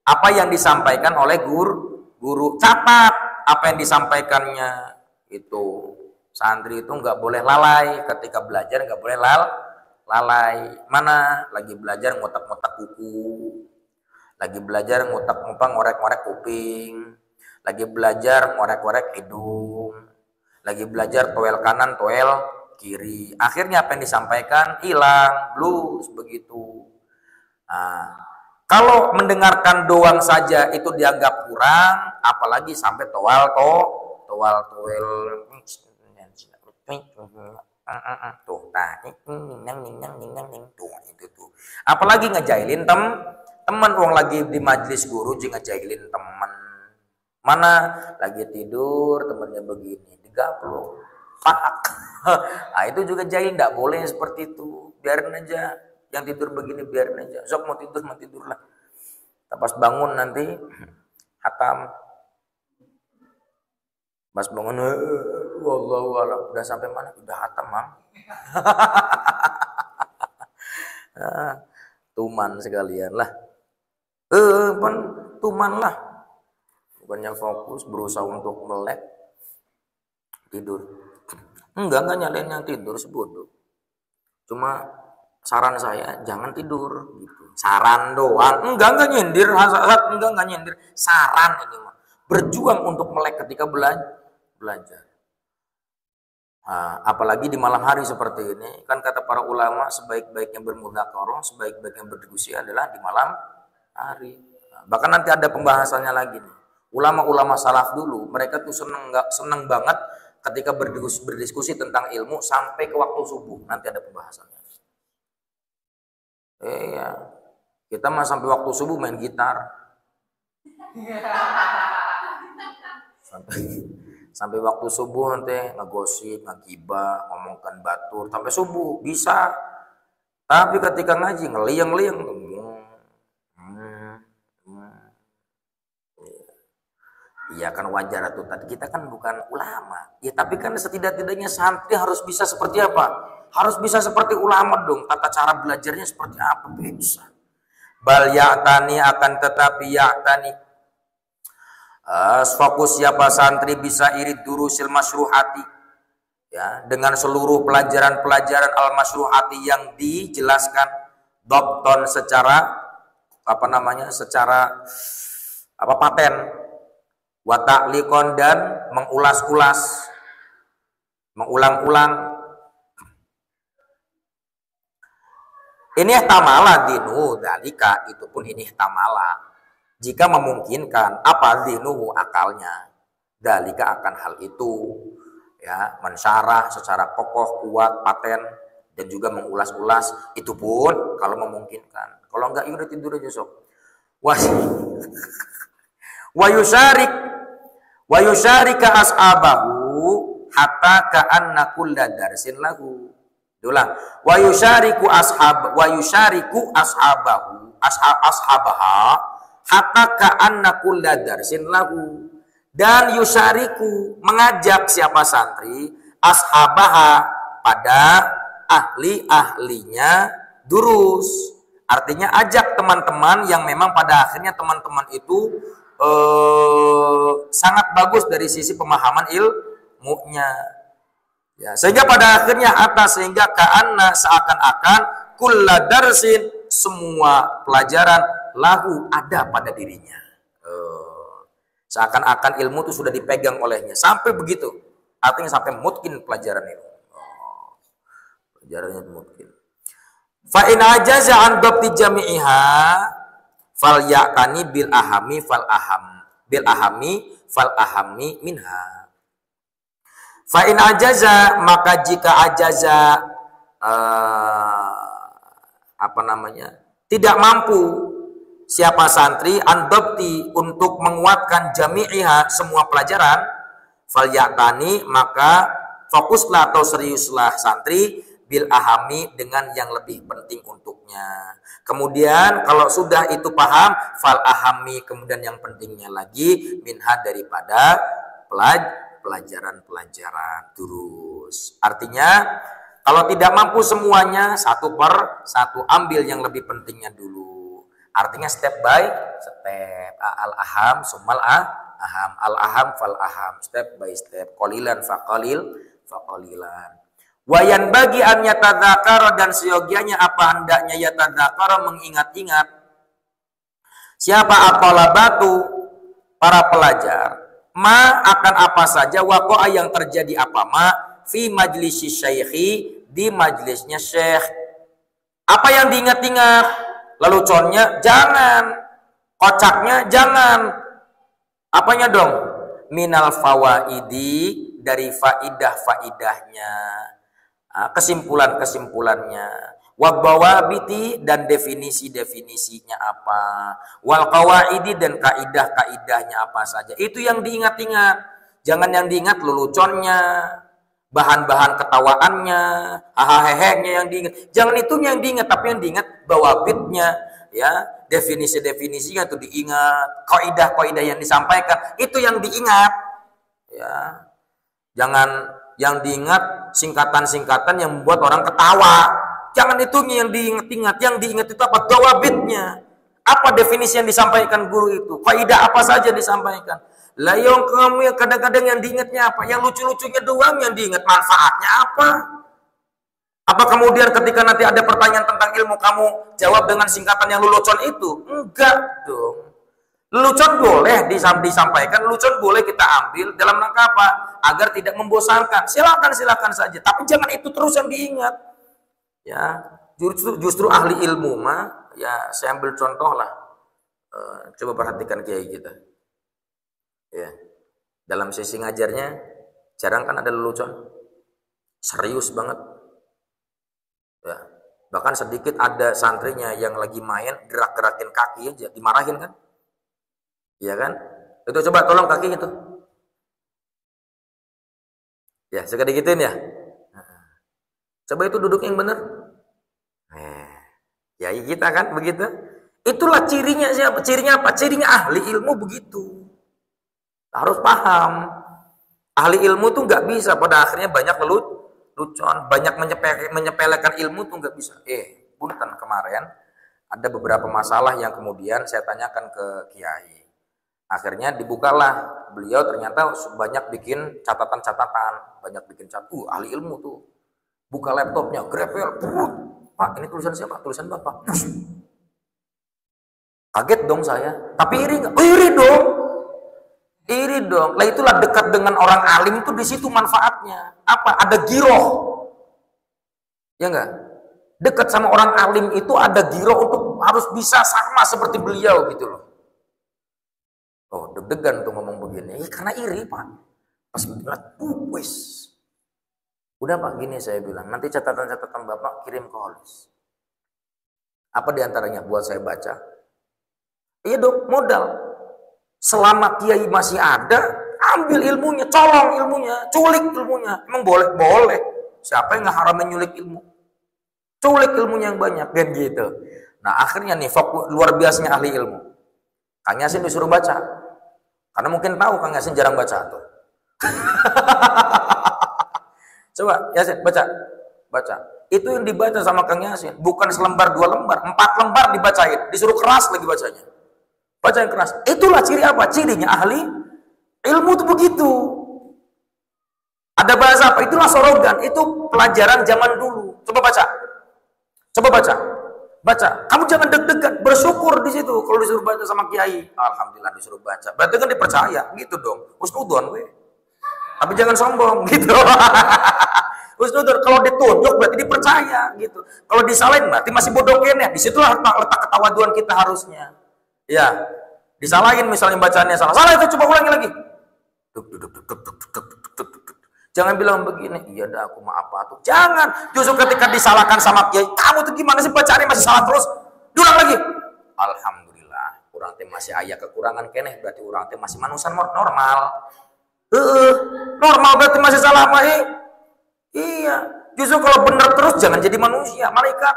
apa yang disampaikan oleh guru. Catat apa yang disampaikannya itu. Santri itu nggak boleh lalai ketika belajar, nggak boleh lalai. Mana lagi belajar ngotak-ngotak kuku, lagi belajar ngotak-ngotak ngorek-ngorek kuping, lagi belajar ngorek-ngorek hidung, lagi belajar toel kanan toel kiri, akhirnya apa yang disampaikan hilang, blues begitu. Nah, kalau mendengarkan doang saja itu dianggap kurang, apalagi sampai toel tuh, nah, itu tuh. Apalagi ngejailin teman, wong lagi di majelis guru juga ngejailin teman. Mana lagi tidur temannya begini, digaplok, pak. Nah, itu juga jahil, enggak boleh seperti itu. Biarin aja yang tidur begini, biarin aja. Sok mau tidurlah. Pas bangun nanti hatam. Mas bangun, wallahu a'lam, udah sampai mana? Udah hatam, Mam. Tuman sekalian lah. Tuman lah. Bukannya fokus, berusaha untuk melek, tidur. Enggak nyalain yang tidur, sebodoh. Cuma saran saya jangan tidur gitu. Saran doang. Enggak nyindir, enggak nyindir. Saran ini mah. Berjuang untuk melek ketika belajar. Nah, apalagi di malam hari seperti ini, kan kata para ulama, sebaik-baiknya bermudzakarah, sebaik-baiknya berdiskusi adalah di malam hari. Nah, bahkan nanti ada pembahasannya lagi nih. Ulama-ulama salaf dulu, mereka tuh seneng banget ketika berdiskusi tentang ilmu sampai ke waktu subuh. Nanti ada pembahasannya. Ya, kita mah sampai waktu subuh main gitar. Sampai waktu subuh nanti ngegosip, ngegibah, ngomongkan batur sampai subuh bisa. Tapi ketika ngaji ngeliang-liang, iya kan wajar tuh. Tadi kita kan bukan ulama, ya tapi kan setidak-tidaknya santri harus bisa seperti apa? Harus bisa seperti ulama dong. Tata cara belajarnya seperti apa? Bisa. Bal ya'tani, akan tetapi ya'tani, fokus siapa santri bisa irid durusil masyruhati, ya, dengan seluruh pelajaran-pelajaran al-masyruhati yang dijelaskan, dobton secara paten, wa ta'liqon, dan mengulas-ulas, mengulang-ulang. Ini ihtamala dinu dalika, itu pun ini ihtamala jika memungkinkan apa dinuhu akalnya. dalika akan hal itu, ya, mensyarah secara kokoh, kuat, paten, dan juga mengulas-ulas, itu pun kalau memungkinkan. Kalau enggak, yaudah tidur aja sok. Wa yusyarika ashabahu hatta ka'anna kulla darsin lahu. Itulah wa yusyariku ashabahu ashabaha hatta ka'anna kulla darsin lahu. Dan yusyariku, mengajak siapa santri, ashabaha, pada ahli-ahlinya durus. Artinya ajak teman-teman yang memang pada akhirnya teman-teman itu sangat bagus dari sisi pemahaman ilmunya. Ya, sehingga pada akhirnya sehingga ka'anna, seakan-akan, kulla darsin, semua pelajaran, lahu, ada pada dirinya. Seakan-akan ilmu itu sudah dipegang olehnya. Sampai begitu. Artinya sampai mungkin pelajaran itu. Pelajarannya mungkin. Fa in ajaza an dabti jami'iha fal ya'tani bil ahami fal ahami minha. Fa in ajaza, maka jika ajaza tidak mampu siapa santri andabti, untuk menguatkan jami'iha, semua pelajaran, fal ya'tani, maka fokuslah atau seriuslah santri bil ahami, dengan yang lebih penting untuknya. Kemudian kalau sudah itu paham, fal ahami, kemudian yang pentingnya lagi, minha, daripada pelajaran-pelajaran terus. Artinya kalau tidak mampu semuanya, satu per satu, ambil yang lebih pentingnya dulu. Artinya step by step. Al-aham summal aham, al-aham fal aham, step by step, qalilan faqalilan. Wayan bagi an yatadzakara, dan seyogianya hendaknya yatadzakara, mengingat-ingat siapa batu para pelajar, ma, akan apa saja, waqa'a, yang terjadi fi majlisi syaikhi, di majlisnya syekh. Apa yang diingat-ingat? Leluconnya jangan, kocaknya jangan. Apanya dong? Minal fawaidi, dari faidah-faidahnya, kesimpulan-kesimpulannya. Wabawabiti, dan definisi-definisinya apa. Wal qawaidi, dan kaidah-kaidahnya apa saja. Itu yang diingat-ingat. Jangan yang diingat leluconnya, bahan-bahan ketawaannya, hahaha yang diingat. Jangan itu yang diingat, tapi yang diingat bawabitnya, ya, definisi-definisinya itu diingat, kaidah-kaidah yang disampaikan itu yang diingat, ya. Jangan yang diingat singkatan-singkatan yang membuat orang ketawa. Jangan itu yang diingat-ingat. Yang diingat itu apa? Bawabitnya. Apa definisi yang disampaikan guru itu? Kaidah apa saja disampaikan? Lah yang kamu yang kadang-kadang yang diingatnya apa? Yang lucu-lucunya doang yang diingat, manfaatnya apa? Apa kemudian ketika nanti ada pertanyaan tentang ilmu kamu jawab dengan singkatan yang lelucon itu? Enggak dong. Lelucon boleh disampaikan, lelucon boleh kita ambil dalam rangka apa? Agar tidak membosankan. Silakan saja, tapi jangan itu terus yang diingat. Ya, justru ahli ilmu mah, ya saya ambil contoh lah. Coba perhatikan kiai kita. Ya, dalam sisi ngajarnya jarang kan ada lelucon, serius banget. Ya, bahkan sedikit ada santrinya yang lagi main gerak-gerakin kaki aja dimarahin kan? Iya kan? Itu coba tolong kaki itu. Ya, sekali gituin ya. Coba itu duduk yang benar. Ya kita kan begitu. Itulah cirinya siapa? Cirinya apa? Cirinya ahli ilmu begitu. Harus paham. Ahli ilmu tuh nggak bisa pada akhirnya banyak lelucon, banyak menyepelekan ilmu tuh nggak bisa. Punten kemarin ada beberapa masalah yang kemudian saya tanyakan ke kiai. Akhirnya dibukalah, beliau ternyata banyak bikin catatan-catatan, banyak bikin ahli ilmu tuh. Buka laptopnya, grepel, Pak, ini tulisan siapa? Tulisan Bapak. Kaget dong saya. Tapi iri nggak? Iri dong. Iri dong. Lah itulah dekat dengan orang alim itu, di situ manfaatnya. Apa? Ada giroh. Ya enggak? Dekat sama orang alim itu ada giroh untuk harus bisa sama seperti beliau gitu loh. Oh, deg-degan tuh ngomong begini? Karena iri Pak. Pas ngeliat, wis. Udah Pak, gini saya bilang, nanti catatan-catatan Bapak kirim ke Holis. Apa diantaranya buat saya baca? Iya dong, modal. Selama kiai masih ada, ambil ilmunya, colong ilmunya, culik ilmunya. Emang boleh? Boleh. Siapa yang ngeharamin nyulik ilmu? Culik ilmunya yang banyak, dan gitu. Nah akhirnya nih, luar biasanya ahli ilmu. Kang Yasin disuruh baca. Karena mungkin tahu Kang Yasin jarang baca tuh. Coba Yasin baca, baca. Itu yang dibaca sama Kang Yasin, bukan selembar 2 lembar, 4 lembar dibacain, disuruh keras lagi bacanya. Baca yang keras. Itulah ciri apa? Cirinya ahli ilmu itu begitu. Ada bahasa apa? Itulah sorogan. Itu pelajaran zaman dulu. Coba baca. Coba baca. Baca. Kamu jangan deg-degan, bersyukur di situ kalau disuruh baca sama kiai. Alhamdulillah disuruh baca. Berarti kan dipercaya, gitu dong. Husnudon we. Tapi jangan sombong gitu. Husnudon kalau ditunjuk berarti dipercaya gitu. Kalau disalahin berarti masih bodoh kene. Disitulah letak ketawaduan kita harusnya. Ya, disalahin misalnya bacaannya salah. Salah itu coba ulangi lagi. Jangan bilang begini, iya dah aku maaf tuh. Jangan. Justru ketika disalahkan sama kiai, kamu tuh gimana sih bacaannya masih salah terus? Diulang lagi. Alhamdulillah, urang teh masih aya kekurangan keneh, berarti urang teh masih manusia normal. Normal berarti masih salah mah. Iya. Justru kalau benar terus jangan jadi manusia, malaikat.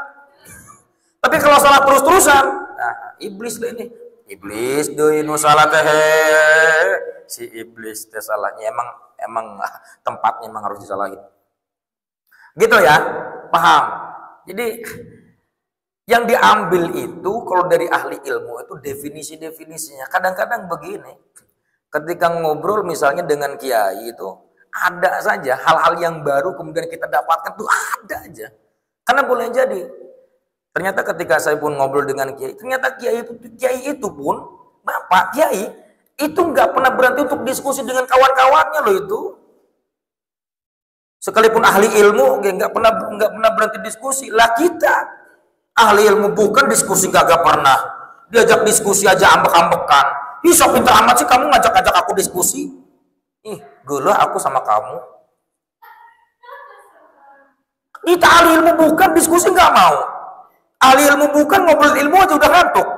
Tapi kalau salah terus-terusan, nah, iblis lah ini. Iblis deui nu salah teh. Si iblis teh salahnya emang tempatnya emang harus disalahin. Gitu ya. Paham? Jadi yang diambil itu kalau dari ahli ilmu itu definisi-definisinya. Kadang-kadang begini. Ketika ngobrol misalnya dengan kiai itu ada saja hal-hal yang baru kemudian kita dapatkan tuh ada aja. Karena boleh jadi ternyata ketika saya pun ngobrol dengan kiai, ternyata kiai itu pun bapak kiai itu nggak pernah berhenti untuk diskusi dengan kawan-kawannya loh itu. Sekalipun ahli ilmu nggak pernah berhenti diskusi. Lah kita ahli ilmu bukan diskusi gak pernah. Diajak diskusi aja ambek-ambekan. Ih sok pintar amat sih kamu ngajak-ngajak aku diskusi. Ih, gelah aku sama kamu. Kita ahli ilmu bukan diskusi nggak mau. Ahli ilmu bukan ngobrol ilmu aja udah ngantuk.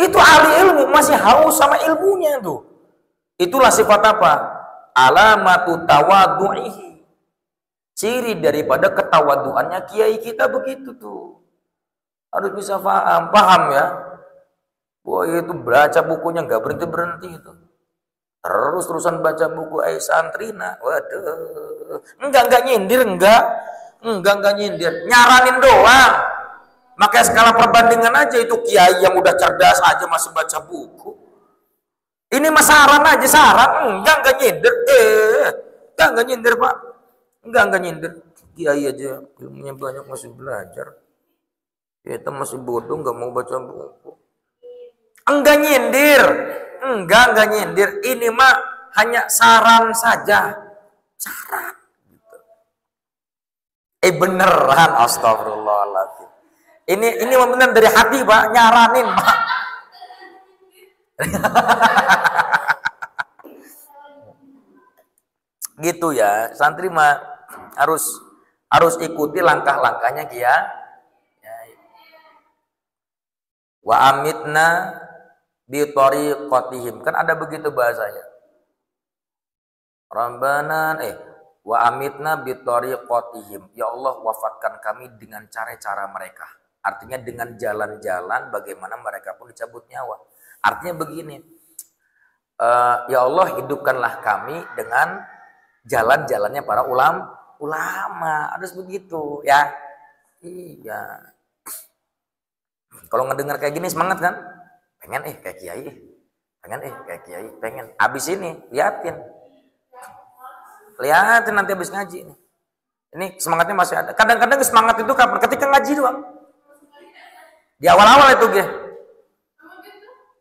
Itu ahli ilmu masih haus sama ilmunya tuh. Itulah sifat apa? Alamatu tawadhu'ihi. Ciri daripada ketawaduannya kiai kita begitu tuh. Harus bisa paham ya. Wah itu baca bukunya nggak berhenti itu. Terus-terusan baca buku santrina. Waduh. Enggak nyindir, enggak nyindir. Nyaranin doang. Makanya skala perbandingan aja itu kiai yang udah cerdas aja masih baca buku. Ini mah saran aja, saran. Enggak nyindir. Enggak nyindir Pak. Enggak nyindir. Kiai aja ilmunya banyak masih belajar. Kita masih bodoh nggak mau baca buku. Enggak nyindir. Ini mah hanya saran saja. Saran. Gitu. Beneran, astagfirullahaladzim. Ini bener dari hati Pak, nyaranin Pak. Gitu ya, santri mah harus ikuti langkah-langkahnya Kia. Wa amitna bi tariqatihim. Kan ada begitu bahasanya. Rabbana wa amitna bi tariqatihim. Ya Allah wafatkan kami dengan cara-cara mereka. Artinya dengan jalan-jalan bagaimana mereka pun dicabut nyawa. Artinya begini. Ya Allah hidupkanlah kami dengan jalan-jalannya para ulama. Harus begitu ya. Iya. Kalau ngedengar kayak gini semangat kan? Pengen kayak kiai. Pengen. Abis ini liatin nanti abis ngaji nih. Ini semangatnya masih ada. Kadang-kadang semangat itu kapan? Ketika ngaji doang. Di awal-awal itu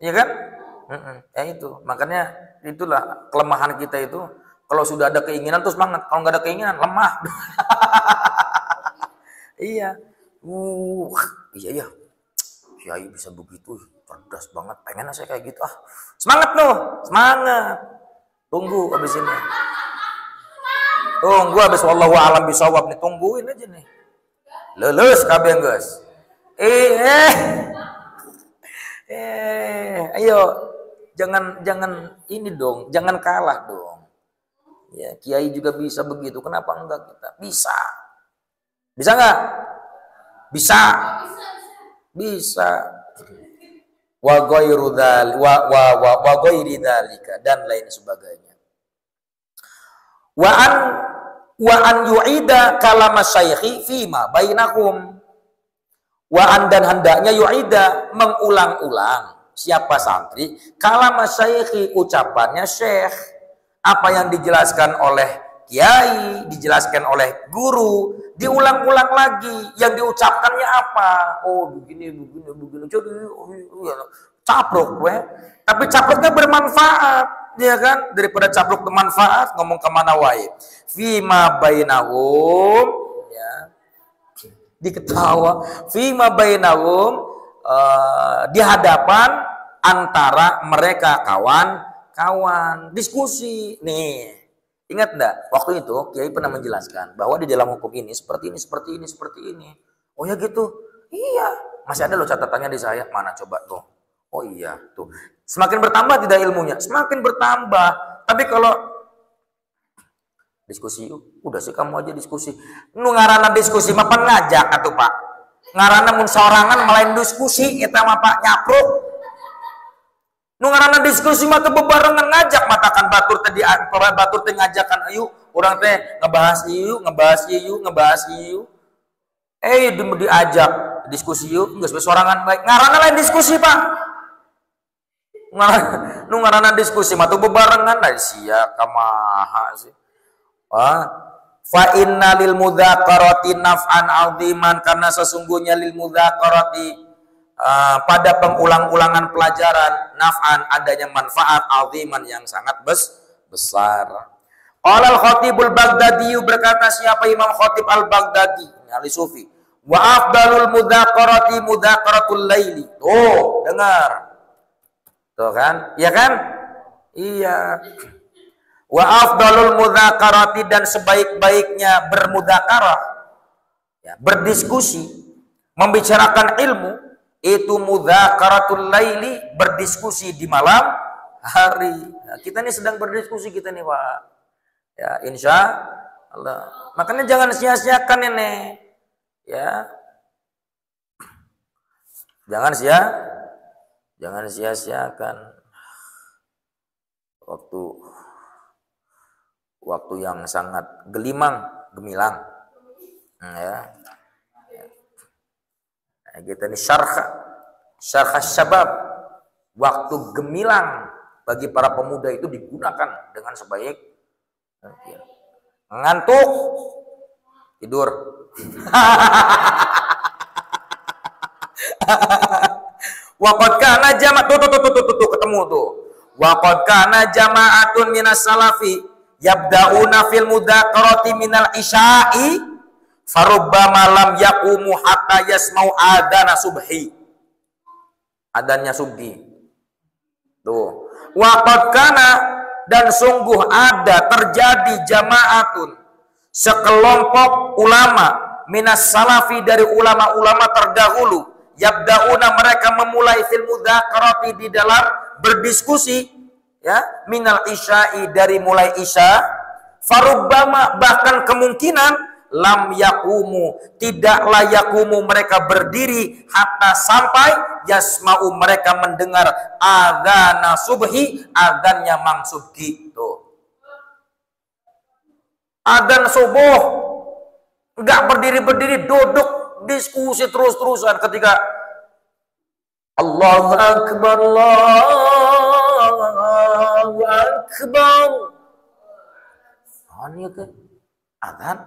iya kan? Ya itu. Makanya itulah kelemahan kita itu. Kalau sudah ada keinginan tuh semangat. Kalau nggak ada keinginan lemah. Iya. Iya. Kiai bisa begitu, cerdas banget, pengen saya kayak gitu. Semangat loh, semangat. Tunggu abis ini. Tunggu abis wallahu alam bisawab nih, tungguin aja nih. Lulus kabeh guys. Ayo jangan ini dong, jangan kalah dong. Ya, kiai juga bisa begitu. Kenapa enggak kita? Bisa. Bisa enggak? Bisa. Bisa. Wa ghairu dzal wa ghairi dzalika dan lain sebagainya. Wa an yu'ida kalam syaikhi fima bainakum. Wa an dan hendaknya yu'ida mengulang-ulang siapa santri kalam syaikhi ucapannya syekh, apa yang dijelaskan oleh kiai, dijelaskan oleh guru, diulang-ulang lagi yang diucapkannya apa. Oh begini jadi capruk tapi capruknya bermanfaat, ya kan, daripada capruk bermanfaat ngomong kemana wae. Fima bainahum, ya diketawa fima bainahum, di hadapan antara mereka kawan-kawan diskusi nih. Ingat enggak waktu itu kiai pernah menjelaskan bahwa di dalam hukum ini seperti ini. Oh ya gitu. Iya, masih ada loh catatannya di saya. Mana coba tuh. Oh iya, tuh. Semakin bertambah tidak ilmunya, semakin bertambah. Tapi kalau diskusi, udah sih kamu aja diskusi. Nu ngarana diskusi mah ngajak atuh Pak. Ngarana mun sorangan malain diskusi eta mah Pak nyapruk. Nu ngarana diskusi mah teu bebarengan ngajak matakan batur teh batur teh ngajakan ayu, urang teh ngebahas ieu. Diajak diskusi yuk, geus sorangan baik. Ngaranna lain diskusi, Pak. Nu ngaranna diskusi mah teu bebarengan da sia kamaha sih. Fa inna lil mudzakarati naf'an 'aziman, karena sesungguhnya lil mudzakarati pada pengulang-ulangan pelajaran naf'an adanya manfaat 'aziman yang sangat besar. Qala al-Khatibul Baghdadi, berkata siapa Imam Khatib al-Baghdadi, ahli sufi, wa afdalul mudzakarati mudzakaratul laili. Oh, dengar. Tuh kan? Iya kan? Iya. Wa afdalul mudzakarati, dan sebaik-baiknya bermudzakarah, ya, berdiskusi, membicarakan ilmu, itu mudzakaratul laili, berdiskusi di malam hari. Nah, kita ini sedang berdiskusi kita nih Pak. Ya, insya Allah. Makanya jangan sia-siakan ini. Ya. Jangan sia-siakan waktu yang sangat gemilang. Ya. Kita ini syarh syabab, waktu gemilang bagi para pemuda itu digunakan dengan sebaik. Ngantuk tidur. Waqad kana tuh ketemu tuh. Waqad kana jama'atun minas salafi yabda'una fil mudzakarati minal isya'i farubbama lam yaqumu hatta yasma'u adzana subhi. Adzannya subhi. Tuh. Waqad kana, dan sungguh ada terjadi jama'atun, sekelompok ulama minas salafi, dari ulama-ulama terdahulu, yabda'una, mereka memulai fil mudzakarati, di dalam berdiskusi, ya, minal isya'i, dari mulai isya, farubbama, bahkan kemungkinan, lam yakumu, tidaklah yakumu, mereka berdiri, hatta sampai yasma'u, mereka mendengar adzana subhi, adzannya mang subhi. Tuh, adzan subuh, enggak berdiri, duduk diskusi terus-terusan. Ketika Allahu Akbar, Allahu Akbar, ini kan adzan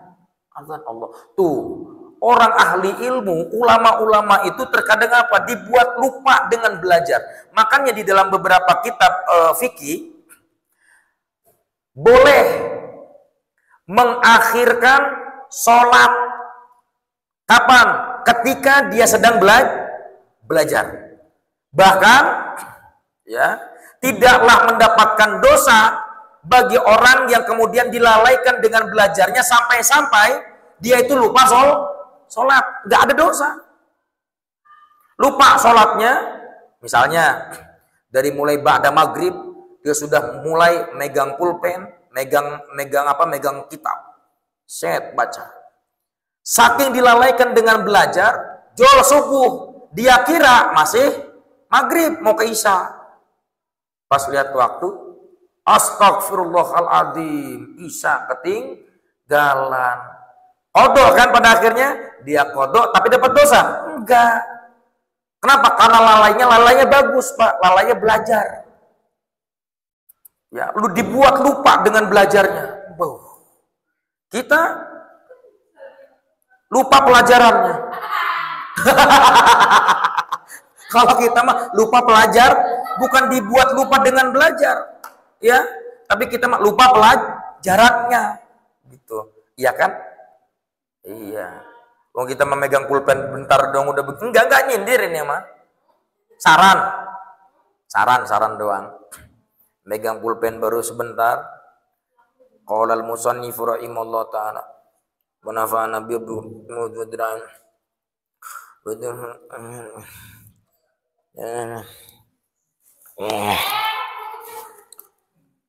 Allah. Tuh, orang ahli ilmu, ulama-ulama itu terkadang apa? Dibuat lupa dengan belajar. Makanya di dalam beberapa kitab fikih boleh mengakhirkan sholat. Kapan? Ketika dia sedang belajar. Bahkan ya, tidaklah mendapatkan dosa bagi orang yang kemudian dilalaikan dengan belajarnya sampai-sampai dia itu lupa sholat, nggak ada dosa. Lupa sholatnya, misalnya dari mulai ba'da maghrib dia sudah mulai megang pulpen, megang kitab, set baca. Saking dilalaikan dengan belajar, jol subuh dia kira masih maghrib mau ke isya. Pas lihat waktu, astagfirullahaladzim, isya ketinggalan. Kodok kan pada akhirnya, dia kodok tapi dapat dosa? Enggak. Kenapa? Karena lalainya bagus Pak, lalainya belajar. Ya, lu dibuat lupa dengan belajarnya. Kita lupa pelajarannya. Kalau kita mah lupa pelajar, bukan dibuat lupa dengan belajar, ya. Tapi kita mah lupa pelajarannya, gitu. Iya kan? Iya. Kalau kita memegang pulpen bentar dong udah begini, enggak nyindir ini mah. Saran doang. Megang pulpen baru sebentar. Qala al-musannif rahimallahu taala. Wa nafa'ana bi mudran.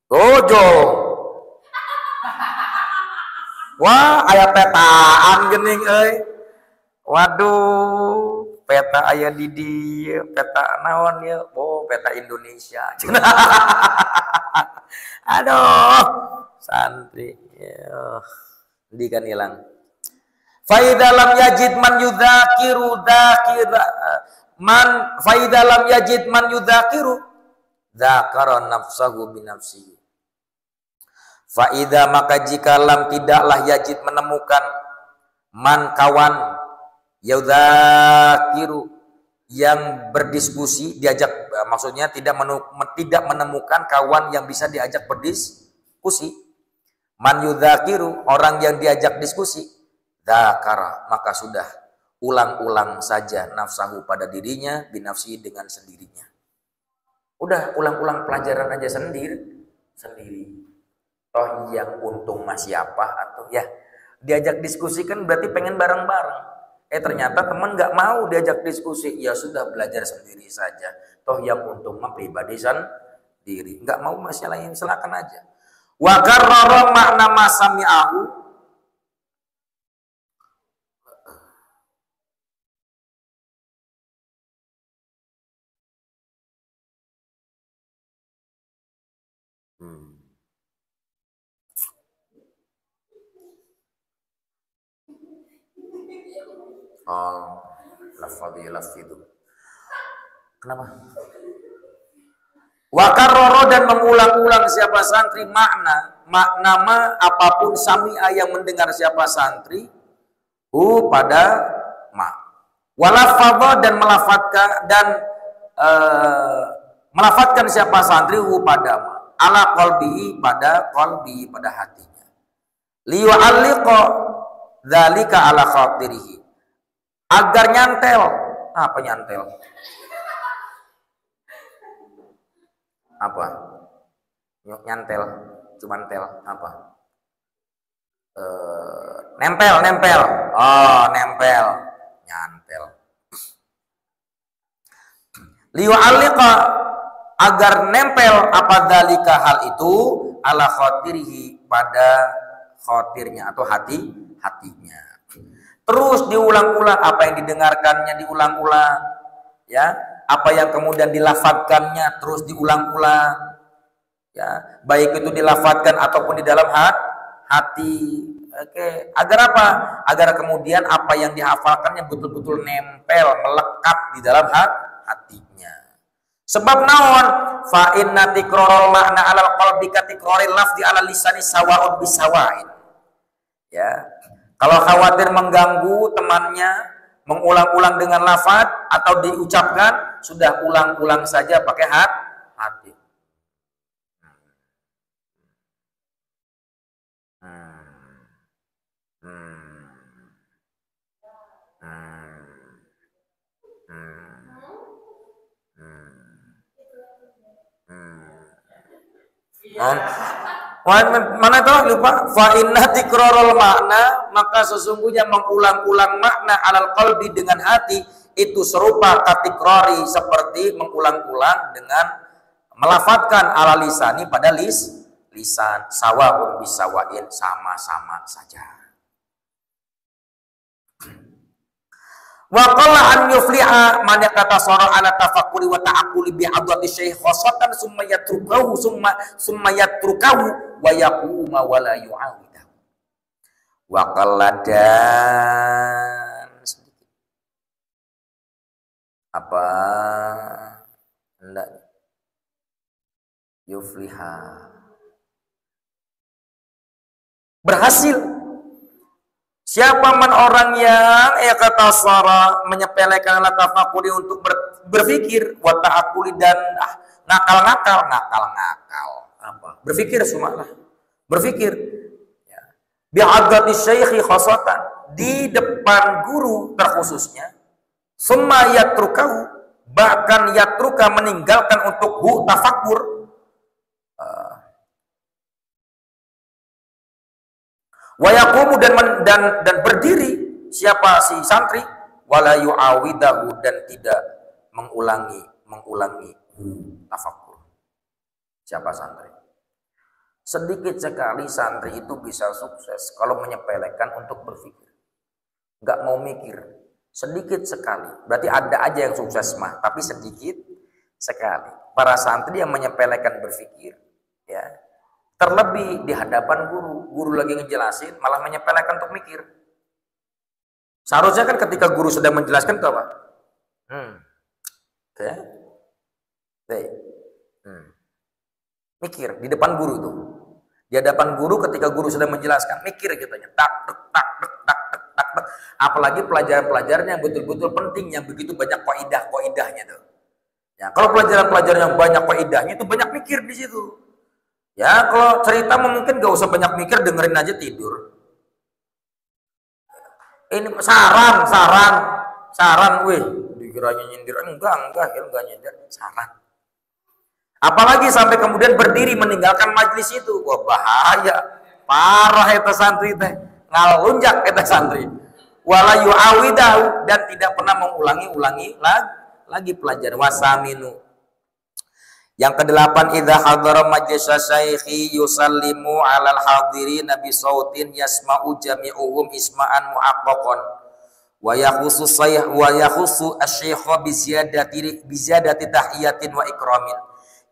Gojo. Wah, aya petaan geuning euy. Waduh, peta aya di dieu, peta naon ya? Oh, peta Indonesia. Aduh, santri. Di kan hilang. Faidalam yajid man yudzakiru dzakira man faidalam yajid man yudzakiru dzakara nafsahu binafsihi. Faida maka jika lam tidaklah yajid menemukan man kawan yudzakiru yang berdiskusi diajak, maksudnya tidak menemukan kawan yang bisa diajak berdiskusi. Man yudzakiru orang yang diajak diskusi, dzakara maka sudah ulang-ulang saja nafsahu pada dirinya binafsi dengan sendirinya. Udah ulang-ulang pelajaran aja sendiri. Toh yang untung mah siapa atau ya diajak diskusi kan berarti pengen bareng-bareng. Ternyata teman nggak mau diajak diskusi, ya sudah belajar sendiri saja. Toh yang untung mah pribadi sendiri. Nggak mau masalah yang silakan aja. Wa karrara makna masami'ahu Oh, lafadz itu. Kenapa? Wakaroro dan mengulang-ulang siapa santri makna ma apapun sami'a yang mendengar siapa santri pada ma. Walafadz dan melafatkan siapa santri pada ma. Ala qalbihi pada hatinya. Liyu'alliqa dzalika ala khatirihi. Agar nyantel. Apa nyantel? Apa? Nyantel, cuman tel apa? Nempel. Oh, nempel. Nyantel. Liyu'alliqa agar nempel apa dzalika hal itu ala khatirihi pada khatirnya atau hatinya. Terus diulang-ulang apa yang didengarkannya diulang-ulang, ya. Apa yang kemudian dilafadzkannya terus diulang-ulang, ya. Baik itu dilafadzkan ataupun di dalam hati. Oke. Agar apa? Agar kemudian apa yang dihafalkannya betul-betul nempel, melekat di dalam hatinya. Sebab naon? Fa inna tikrarul makna 'alal qalbi ka tikraril lafzi 'alal lisani sawa'un bisawain. Ya. Kalau khawatir mengganggu temannya, mengulang-ulang dengan lafaz atau diucapkan, sudah ulang-ulang saja pakai hati. Non. Mana tahu lupa? Fa inna tikrarul makna, maka sesungguhnya mengulang-ulang makna alal qalbi dengan hati itu serupa katikrari seperti mengulang-ulang dengan melafadzkan ala lisani pada lisan. Sawa'un bisawain, sama-sama saja. Wa qalla an yufliha man yaqtasara ala tafakkuri wa ta'aqquli bi hadrati syekh khosatan summa yatrukahu wa yaquma wa la yu'awidahu. Wa qalla dan apa hendak yufliha berhasil. Siapa man orang yang yaqtasara menyepelekan ala tafakuri untuk berpikir wa ta'aqquli dan ngakal apa? Berpikir sumalah. Berpikir ya. Bi hadrati syekhi khosatan, di depan guru terkhususnya. Summa yatrukahu, bahkan yatruka meninggalkan untuk tafakkur. Wa yaqumu dan berdiri siapa si santri wala yu'awidahu dan tidak mengulangi tafakkur. Siapa santri? Sedikit sekali santri itu bisa sukses kalau menyepelekan untuk berpikir. Enggak mau mikir. Sedikit sekali. Berarti ada aja yang sukses mah, tapi sedikit sekali. Para santri yang menyepelekan berpikir, ya. Terlebih di hadapan guru lagi ngejelasin malah menyepelekan untuk mikir. Seharusnya kan ketika guru sedang menjelaskan itu apa? Mikir di depan guru itu. Di hadapan guru ketika guru sedang menjelaskan, mikir gitu nya. Tak. Apalagi pelajaran-pelajaran yang betul-betul penting yang begitu banyak kaidahnya tuh. Ya, kalau pelajaran-pelajaran yang banyak kaidahnya itu banyak mikir di situ. Ya, kalau cerita mungkin gak usah banyak mikir, dengerin aja tidur. Ini saran, weh, dikiranya nyindir, enggak nyindir, saran. Apalagi sampai kemudian berdiri meninggalkan majelis itu, wah bahaya, parah eta santri teh, ngalunjak eta santri. Wala yu'awidahu dan tidak pernah mengulangi lagi pelajaran wasaminu. Yang kedelapan, idza hadara majlis syaikhi yusallimu 'alal hadirin bi sautin yasma'u jami'uhum isma'an mu'aqqaqan wa yakhussu asy-syaikha bi ziyadati tahiyatin wa ikramin.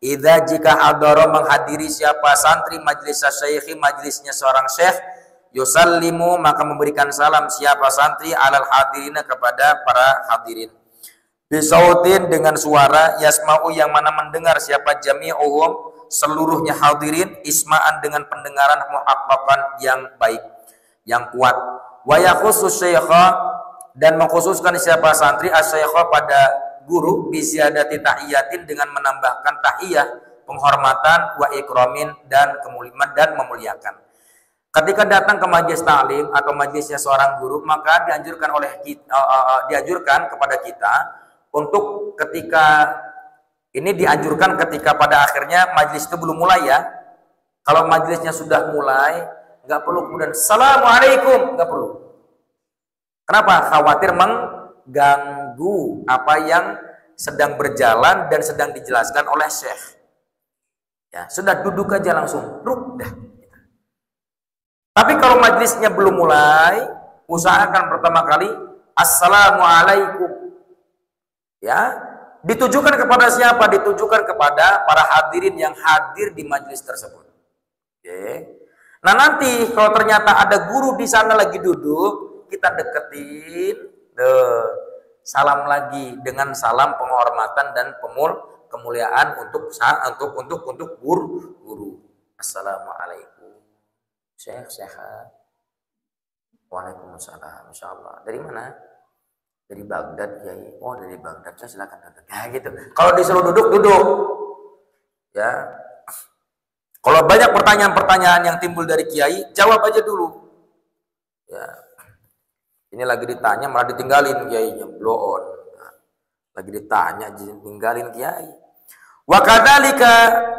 Idza jika hadara menghadiri siapa santri majlis syaikhi, majlisnya seorang syekh, yusallimu maka memberikan salam siapa santri 'alal hadirina kepada para hadirin. Bisautin dengan suara yasma'u yang mana mendengar siapa jami'uhum seluruhnya hadirin isma'an dengan pendengaran muhaqqaqan yang baik yang kuat wa yakhussu syaikha dan mengkhususkan siapa santri asy-syaikha pada guru bisyadati tahiyatin dengan menambahkan tahiyah penghormatan wa ikramin dan memuliakan. Ketika datang ke majelis ta'lim atau majelisnya seorang guru maka dianjurkan kepada kita untuk ketika ini dianjurkan ketika pada akhirnya majelis itu belum mulai ya. Kalau majelisnya sudah mulai, nggak perlu kemudian assalamualaikum, nggak perlu. Kenapa? Khawatir mengganggu apa yang sedang berjalan dan sedang dijelaskan oleh syekh. Ya, sudah duduk aja langsung, dah. Tapi kalau majelisnya belum mulai, usahakan pertama kali assalamualaikum. Ya, ditujukan kepada siapa? Ditujukan kepada para hadirin yang hadir di majelis tersebut. Oke. Nah, nanti kalau ternyata ada guru di sana lagi duduk, kita deketin, salam lagi dengan salam penghormatan dan kemuliaan untuk guru. Assalamualaikum. Syekh sehat. Waalaikumsalam. Insyaallah. Dari mana? Dari Baghdad, Kiai. Oh, dari Baghdad. Silakan duduk. Ya gitu. Kalau disuruh duduk. Ya. Kalau banyak pertanyaan-pertanyaan yang timbul dari Kiai, jawab aja dulu. Ya. Ini lagi ditanya malah ditinggalin Kiainya, blow on. Lagi ditanya ditinggalin Kiai. Wa kadzalika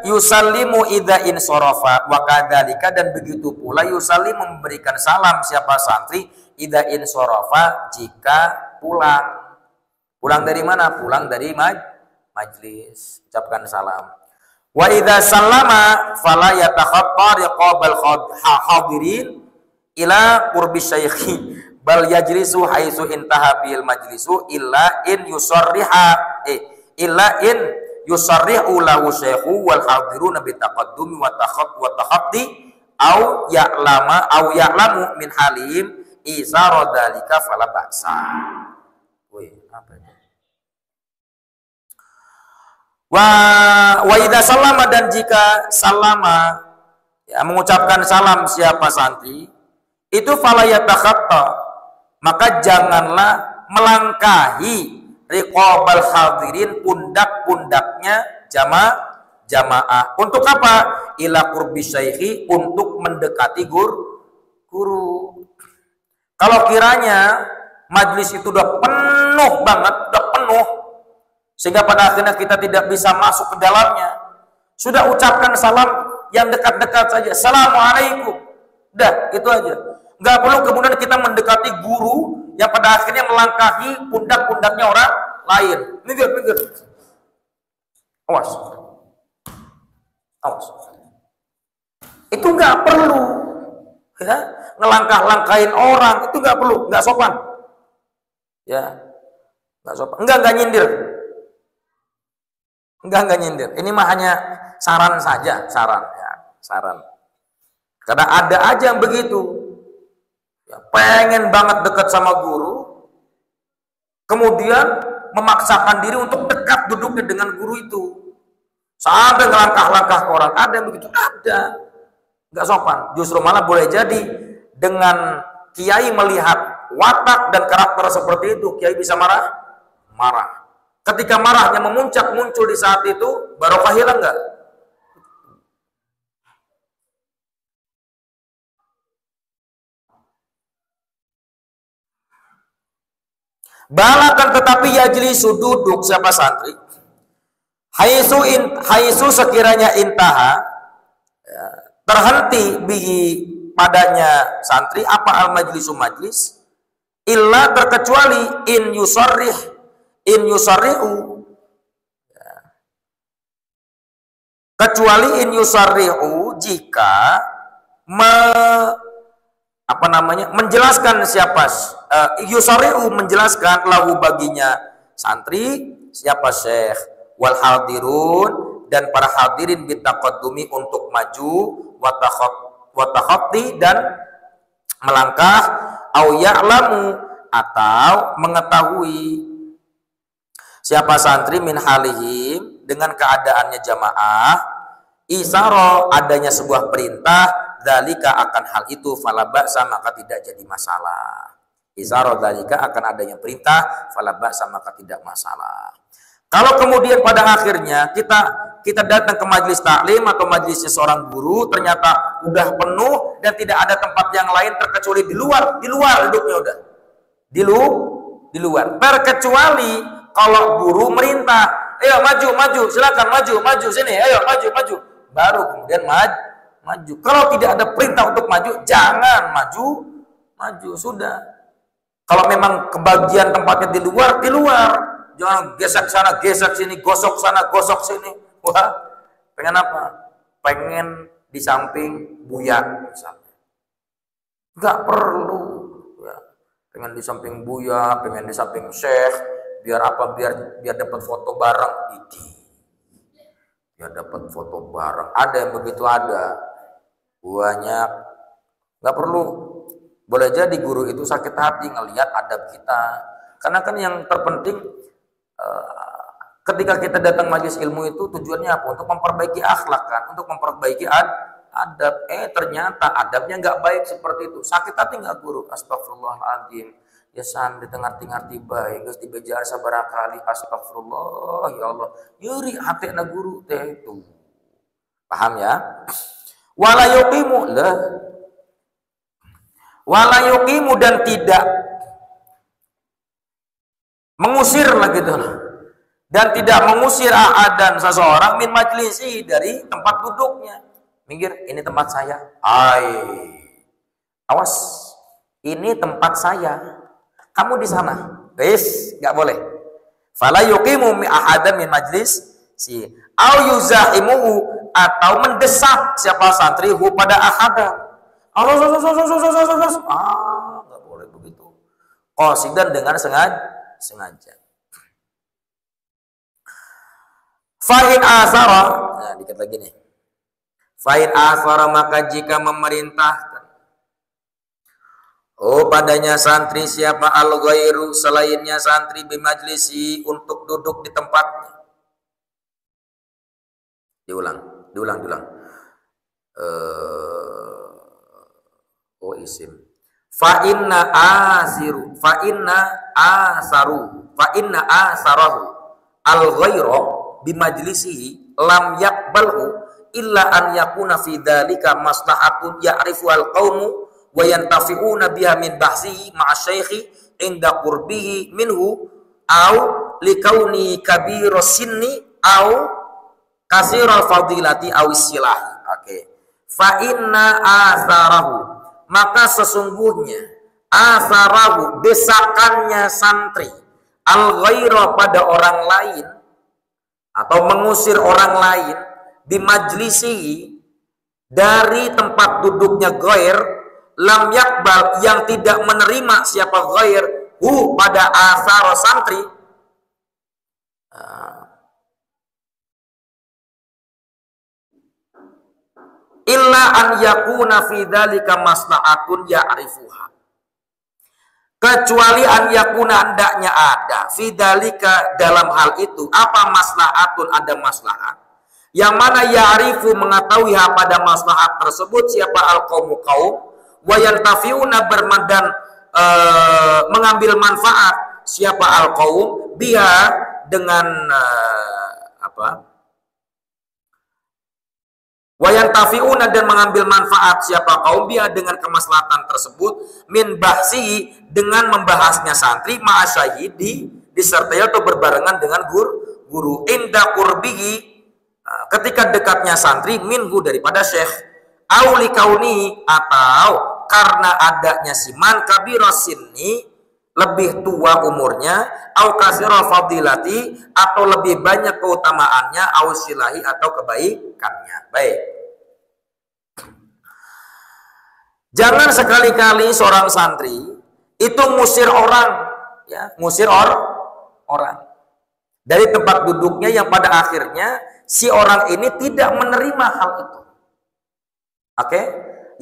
yusallimu idza insarafa, wa kadzalika dan begitu pula yusallim memberikan salam siapa santri idza insarafa jika pulang. Pulang dari mana? Pulang dari majlis, ucapkan salam. Wa idza sallama fala yatakhatta riqabal hadirin ila qurbi syaikhi bal yajlisu haitsu intaha bil majlisu illa in yusarrihu lahu syaikhu wal hadiruna bi taqaddumi wa takhatti au ya'lamu min halim isara dzalika fala ba'sa. Woi, apa itu? Wa idza sallama dan jika salama ya, mengucapkan salam siapa santri itu fala yatakhatta, maka janganlah melangkahi riqabal hadirin pundak-pundaknya jamaah. Untuk apa? Ila qurbi syaikhi, untuk mendekati guru. Kalau kiranya majlis itu udah penuh banget, udah penuh sehingga pada akhirnya kita tidak bisa masuk ke dalamnya, sudah ucapkan salam yang dekat-dekat saja, assalamualaikum, dah itu aja. Nggak perlu kemudian kita mendekati guru yang pada akhirnya melangkahi pundak-pundaknya orang lain. Minggir. Awas. Itu nggak perlu. Ya, ngelangkah-langkahin orang itu nggak perlu, nggak sopan. Ya, nggak sopan. Enggak nyindir. Enggak nyindir. Ini mah hanya saran saja, saran. Karena ada aja yang begitu. Ya, pengen banget dekat sama guru, kemudian memaksakan diri untuk dekat duduknya dengan guru itu, sampai ngelangkah-langkah ke orang. Ada yang begitu, ada, nggak sopan. Justru malah boleh jadi dengan kiai melihat watak dan karakter seperti itu, kiai bisa marah. Ketika marahnya memuncak muncul di saat itu, barokah hilang nggak? Balakan tetapi yajlisu duduk siapa santri haisu sekiranya intaha ya, terhenti bihi padanya santri apa al majlisu majlis illa terkecuali in yusarrihu ya. Kecuali in yusarrihu jika menjelaskan siapa yusari'u menjelaskan lahu baginya santri siapa syekh wal hadirun dan para hadirin bitaqaddumi untuk maju wa takhatti dan melangkah au ya'lamu atau mengetahui siapa santri min halihim dengan keadaannya jamaah isaro adanya sebuah perintah dzalika akan hal itu fala ba'sa maka tidak jadi masalah. Isaro dzalika akan adanya perintah fala ba'sa maka tidak masalah. Kalau kemudian pada akhirnya kita datang ke majelis taklim atau majelisnya seorang guru ternyata udah penuh dan tidak ada tempat yang lain terkecuali di luar duduknya udah. Di luar. Terkecuali kalau guru merintah, "Ayo maju, silakan maju sini, ayo maju." Baru kemudian maju. Kalau tidak ada perintah untuk maju, jangan maju sudah. Kalau memang kebagian tempatnya di luar, jangan gesek sana, gesek sini, gosok sana, gosok sini. Wah, pengen apa? Pengen di samping Buya misalnya. Nggak perlu. Ya. Pengen di samping Buya, pengen di samping Syekh, biar apa? Biar dapat foto bareng. Biar dapat foto bareng. Ada yang begitu ada. Banyak, nggak perlu. Boleh jadi guru itu sakit hati ngelihat adab kita, karena kan yang terpenting ketika kita datang majelis ilmu itu tujuannya apa? Untuk memperbaiki akhlak kan, untuk memperbaiki adab. Ternyata adabnya nggak baik seperti itu, sakit hati nggak guru? Astagfirullahaladzim, ya san ngerti baik, terus dibejar sabarakali, astagfirullah ya Allah, yuri hati na guru teh itu, paham ya? Wala yuqimu dan tidak mengusir lagi tuh. dan tidak mengusir ahadan seseorang min majlisi dari tempat duduknya. Minggir, ini tempat saya. Awas, ini tempat saya. Kamu di sana. Guys, nggak boleh. Fala yuqimu ahadan min majlis si au yuzahimuhu, atau mendesak siapa santri pada ahadan. Nggak boleh begitu. Qasidan dengan sengaja. Fa'in asara, nah dikit lagi nih. Fa'in asara, maka jika memerintahkan padanya santri siapa al-ghairu, selainnya santri, bimajlisi, untuk duduk di tempatnya. Diulang. Isim. Fa'inna asarahu al-ghairu bimajlisihi lam yakbalhu illa an yakuna fi dzalika maslahatun ya'rifu al-qaumu wa yantafi'una biha min bahsihi ma'a syaikhi inda qurbihi minhu au likauni kabiras sinni au kasiral fadilati aw silahi. Oke. Fa inna asarahu, maka sesungguhnya asarahu, desakannya santri, al-ghaira, pada orang lain atau mengusir orang lain, di majlisihi, dari tempat duduknya ghair, lam yakbal, yang tidak menerima siapa ghair pada asar santri, illa an yakuna fi dzalika maslahatun ya'rifuha, kecuali an yakuna, hendaknya ada, fi dzalika, dalam hal itu, apa maslahatun, ada maslahat yang mana ya'rifu, mengetahui pada maslahat tersebut siapa al-qaumu, kaum, wa yantafiuna, bermadan mengambil manfaat siapa al-qaum, biha, dengan wa yantafiuna, dan mengambil manfaat siapa kaum, biha, dengan kemaslahatan tersebut, min bahsi, dengan membahasnya santri, ma'asyahidi, disertai atau berbarengan dengan guru, inda qurbihi, ketika dekatnya santri, minhu, daripada syekh, au likauni, atau karena adanya siman kabiras sinni, lebih tua umurnya, au kasira fadilati, atau lebih banyak keutamaannya, au silahi, atau kebaikannya. Baik. Jangan sekali-kali seorang santri itu ngusir orang, ngusir orang dari tempat duduknya, yang pada akhirnya si orang ini tidak menerima hal itu. Oke?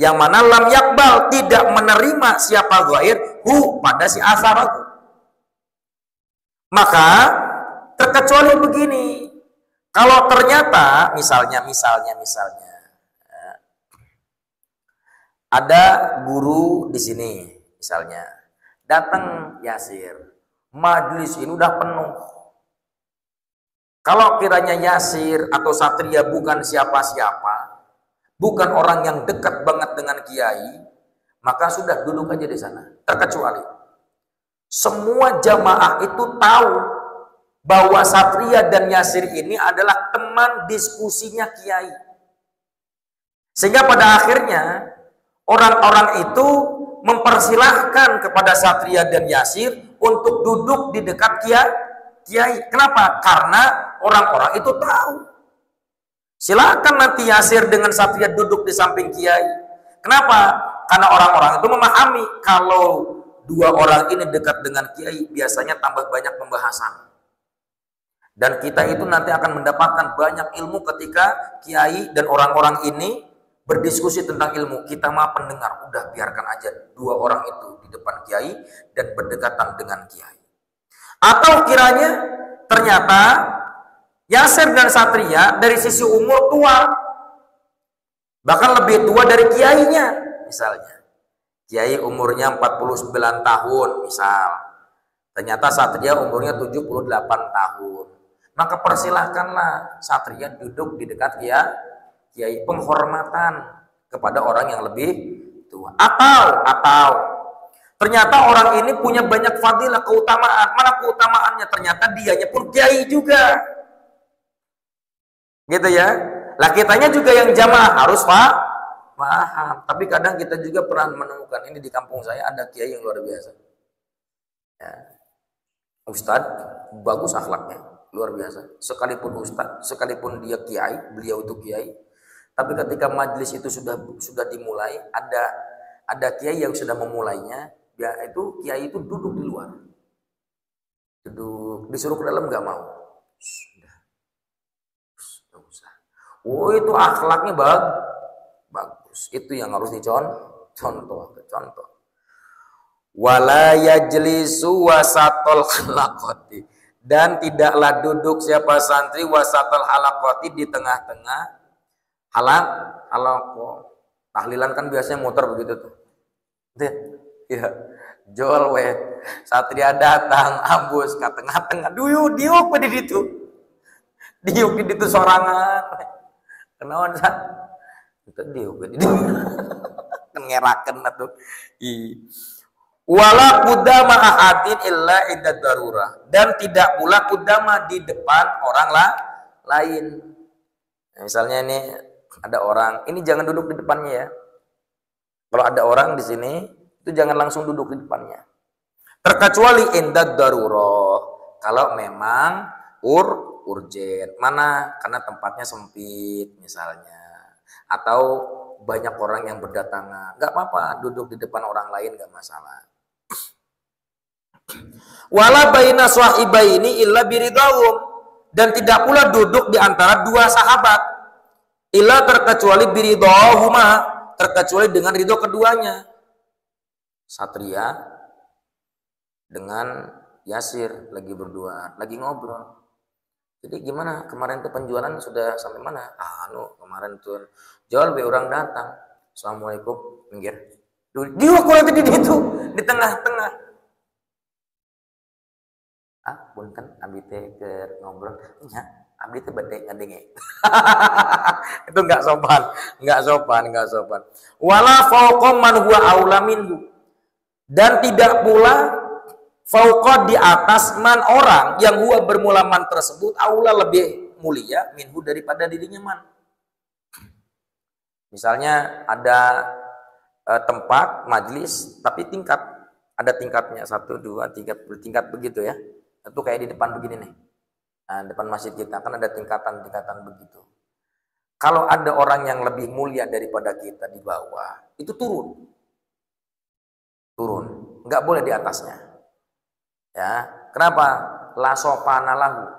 Yang mana lam yakbal, tidak menerima siapa ghair pada si asar. Maka terkecuali begini, kalau ternyata misalnya ada guru di sini, misalnya datang Yasir, majlis ini udah penuh. Kalau kiranya Yasir atau Satria bukan siapa-siapa, bukan orang yang dekat banget dengan kiai, maka sudah duduk aja di sana. Terkecuali semua jamaah itu tahu bahwa Satria dan Yasir ini adalah teman diskusinya kiai. Sehingga pada akhirnya orang-orang itu mempersilahkan kepada Satria dan Yasir untuk duduk di dekat kiai. Kenapa? Karena orang-orang itu tahu. Silakan nanti Yasir dengan Satria duduk di samping kiai. Kenapa? Karena orang-orang itu memahami kalau dua orang ini dekat dengan kiai, biasanya tambah banyak pembahasan. Dan kita itu nanti akan mendapatkan banyak ilmu ketika kiai dan orang-orang ini berdiskusi tentang ilmu. Kita mah pendengar, udah biarkan aja dua orang itu di depan kiai dan berdekatan dengan kiai. Atau kiranya ternyata Yasir dan Satria dari sisi umur tua, bahkan lebih tua dari kiainya. Misalnya kiai umurnya 49 tahun misal, ternyata Satria umurnya 78 tahun, maka persilahkanlah Satria duduk di dekat kiai, penghormatan kepada orang yang lebih tua. Atau Ternyata orang ini punya banyak fadilah, keutamaan. Mana keutamaannya? Ternyata dianya pun kiai juga. Gitu ya. Lah kitanya juga yang jamaah harus paham. Tapi kadang kita juga pernah menemukan ini di kampung saya ada kiai yang luar biasa. Ya. Ustadz bagus akhlaknya, luar biasa. Sekalipun ustadz, sekalipun dia kiai, beliau itu kiai. Tapi ketika majelis itu sudah dimulai, ada kiai yang sudah memulainya, dia itu kiai itu duduk di luar. Duduk, disuruh ke dalam nggak mau. Oh itu akhlaknya bagus. Itu yang harus dicontoh. Wala yajlisu wasatol halaqati, dan tidaklah duduk siapa santri wasatol halaqati di tengah-tengah halaqah. Tahlilan kan biasanya muter begitu tuh. Ya, jol we. Satria datang ambus ke tengah-tengah. Diuk di situ. Diuk di situ sorangan. Kenaon sa? Itu diuk di situ. Ngeraken atuh. Wala qudama ahadin illa inda darurah, dan tidak pula qudama di depan orang lain. Misalnya ini ada orang, ini jangan duduk di depannya ya. Kalau ada orang di sini, itu jangan langsung duduk di depannya. Terkecuali inda darurah, kalau memang urgen. Mana? Karena tempatnya sempit misalnya, atau banyak orang yang berdatangan. Enggak apa-apa, duduk di depan orang lain enggak masalah. Wala baina sahibaini illa biridahum, dan tidak pula duduk di antara dua sahabat illa terkecuali biridahuma, terkecuali dengan ridho keduanya. Satria dengan Yasir lagi berdua, lagi ngobrol. Jadi gimana kemarin tuh penjualan sudah sampai mana? Kemarin tuh jual be orang datang. Assalamualaikum, minggir. Dia kurang di situ di tengah-tengah. Punten abdi teh keur ngobrol nya abdi teh bade ngadenge. Itu enggak sopan. Wala fauqa man huwa aula minhu, dan tidak pula fauqa di atas man orang yang huwa bermula man tersebut aula lebih mulia minhu daripada dirinya man. Misalnya ada tempat majlis tapi ada tingkatnya 1 2 3 bertingkat begitu ya. Itu kayak di depan begini nih. Nah, depan masjid kita kan ada tingkatan begitu. Kalau ada orang yang lebih mulia daripada kita di bawah, itu turun. Nggak boleh di atasnya. Ya, kenapa? La sopana lahu.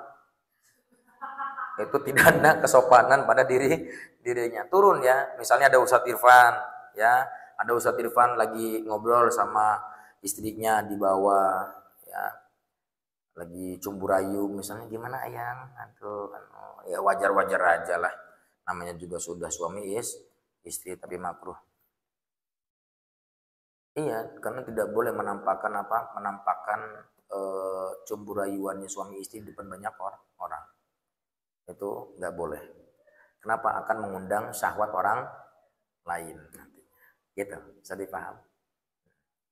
Itu tidak ada kesopanan pada dirinya. Turun ya. Misalnya ada Ustadz Irfan, ya. Ada Ustadz Irfan lagi ngobrol sama istrinya di bawah, ya. Lagi cumburayu misalnya, gimana ayang, ya wajar aja lah, namanya juga sudah suami istri, tapi makruh. Iya, karena tidak boleh menampakkan cumburayuannya suami istri di depan banyak orang. Itu nggak boleh. Kenapa? Akan mengundang syahwat orang lain nantinya. Gitu, bisa dipaham.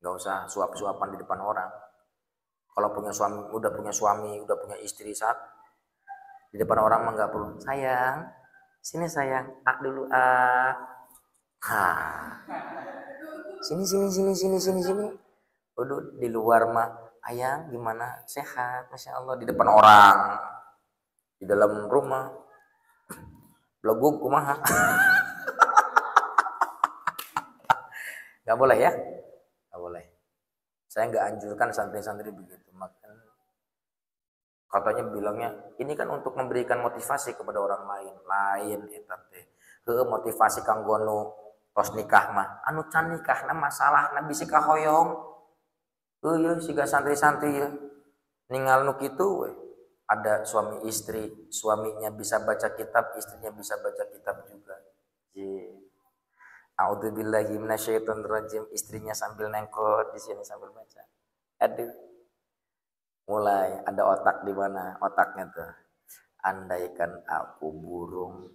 Nggak usah suap-suapan di depan orang. Kalau udah punya suami, udah punya istri, saat di depan orang mah nggak perlu. Sayang, sini sayang, dulu sini. Udah di luar mah, ayang gimana? Sehat, masya Allah. Di depan orang, di dalam rumah, beleguk kumaha. Nggak boleh ya, nggak boleh. Saya nggak anjurkan santri-santri begitu. Katanya bilangnya ini kan untuk memberikan motivasi kepada orang lain eta teh. Motivasi kanggo nu tos nikah mah. Anu can nikahna masalahna bisi kahoyong. Heuh siga santri-santri ya. Ningal nu kitu we. Ada suami istri, suaminya bisa baca kitab, istrinya bisa baca kitab juga. A'udzubillahi minasyaitonirrajim, istrinya sambil nengkot di sini sambil baca. Aduh. Mulai ada otak di mana? Otaknya tuh. Andaikan aku burung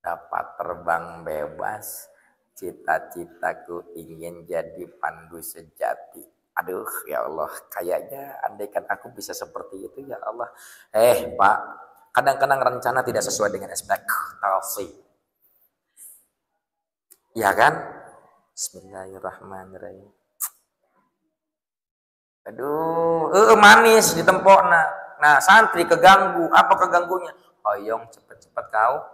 dapat terbang bebas, cita-citaku ingin jadi pandu sejati. Aduh, ya Allah, kayaknya andaikan aku bisa seperti itu, ya Allah. Pak, kadang-kadang rencana tidak sesuai dengan ekspektasi. Ya kan? Bismillahirrahmanirrahim. Aduh, manis ditempok nak. Nah, santri keganggu. Apa keganggunya? Hoyong cepet-cepet kau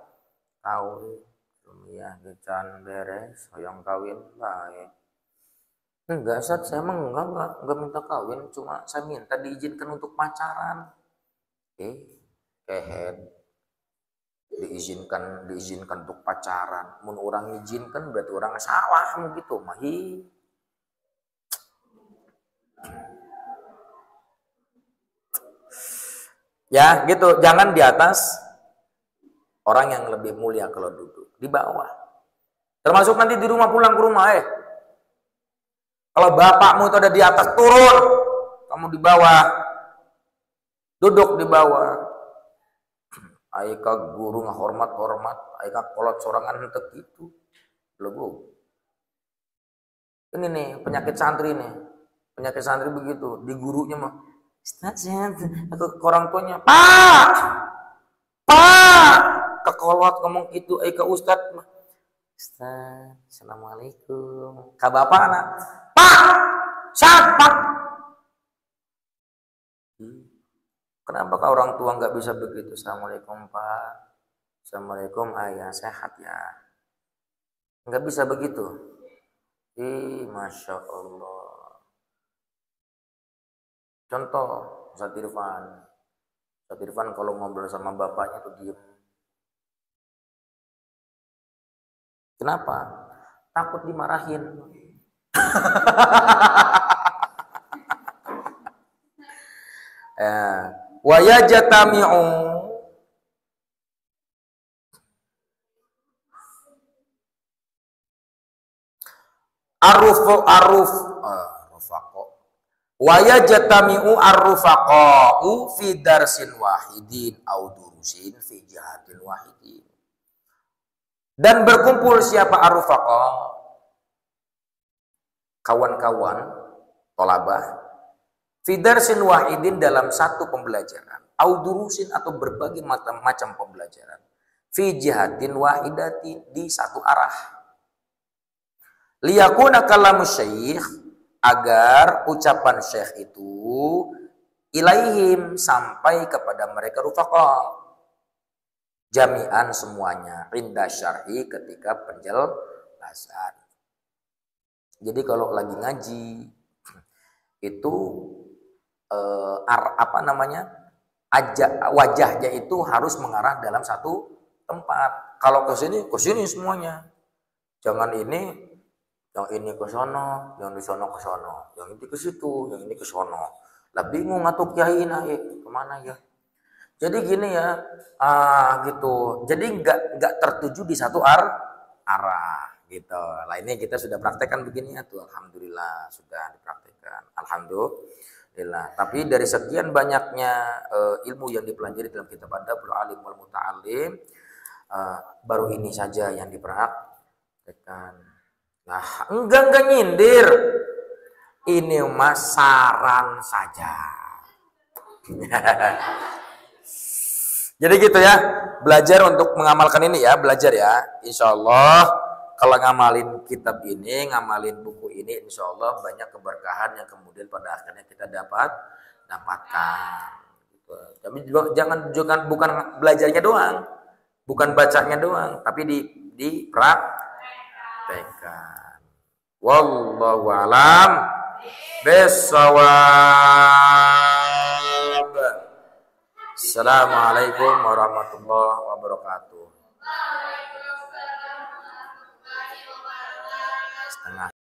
ya gecan beres, hoyong kawin baik. Enggak, Ustaz, saya emang enggak minta kawin, cuma saya minta diizinkan untuk pacaran. Kehead diizinkan untuk pacaran. Mun orang izinkan berarti orang salah gitu, mahi. Ya, gitu. Jangan di atas orang yang lebih mulia kalau duduk, di bawah. Termasuk nanti di rumah, pulang ke rumah, kalau bapakmu itu ada di atas, turun. Kamu di bawah. Duduk di bawah. Aika guru ngahormat, aika kolot sorangan hentek gitu. Belum. Ini nih, penyakit santri nih. Penyakit santri begitu. Di gurunya mah, Ustaz, aku ke orang tuanya, Pak! Kekolot ngomong gitu, aika Ustaz mah. Ustaz, Assalamualaikum. Kak bapak anak, Pak! Siapa? Kenapa kau orang tua nggak bisa begitu? Assalamualaikum Pak. Assalamualaikum ayah, sehat ya. Nggak bisa begitu. Masya Allah. Contoh, Ustaz Irfan kalau ngobrol sama bapaknya tuh diem. Kenapa? Takut dimarahin. Wa yajtami'u wa yajtami'u arrufaqa'u fi darsin wahidin au durusin fi jihatin wahidin. Dan berkumpul siapa arrufaqa? Kawan-kawan tolabah fi darsin wahidin dalam satu pembelajaran, au durusin atau berbagai macam pembelajaran, fi jihatin wahidatin di satu arah. Liyakuna kalamu syekh, agar ucapan syekh itu ilaihim sampai kepada mereka rufaqa. Jami'an semuanya, rinda syar'i ketika penjelasan. Jadi kalau lagi ngaji itu wajahnya itu harus mengarah dalam satu tempat. Kalau ke sini semuanya. Jangan ini, yang ini ke sono, yang di sono ke sono, yang ini ke situ, yang ini ke sono. Lah bingung atuh kiai kemana ya? Jadi gini ya, gitu. Jadi nggak tertuju di satu arah gitu. Lah ini kita sudah praktekkan begini ya tuh, alhamdulillah sudah dipraktekkan, alhamdulillah. Tapi dari sekian banyaknya ilmu yang dipelajari dalam kitab Adabul Alim wal Muta'allim, baru ini saja yang dipraktekkan. Nah, enggak nyindir. Ini mas saran saja. Jadi gitu ya, belajar untuk mengamalkan ini ya, belajar ya. Insya Allah kalau ngamalin kitab ini, ngamalin buku ini, insya Allah banyak keberkahan yang kemudian pada akhirnya kita dapatkan. Gitu. Tapi bukan belajarnya doang, bukan bacanya doang, tapi dipraktekkan. Wallahu a'lam bissawab. Assalamualaikum warahmatullahi wabarakatuh.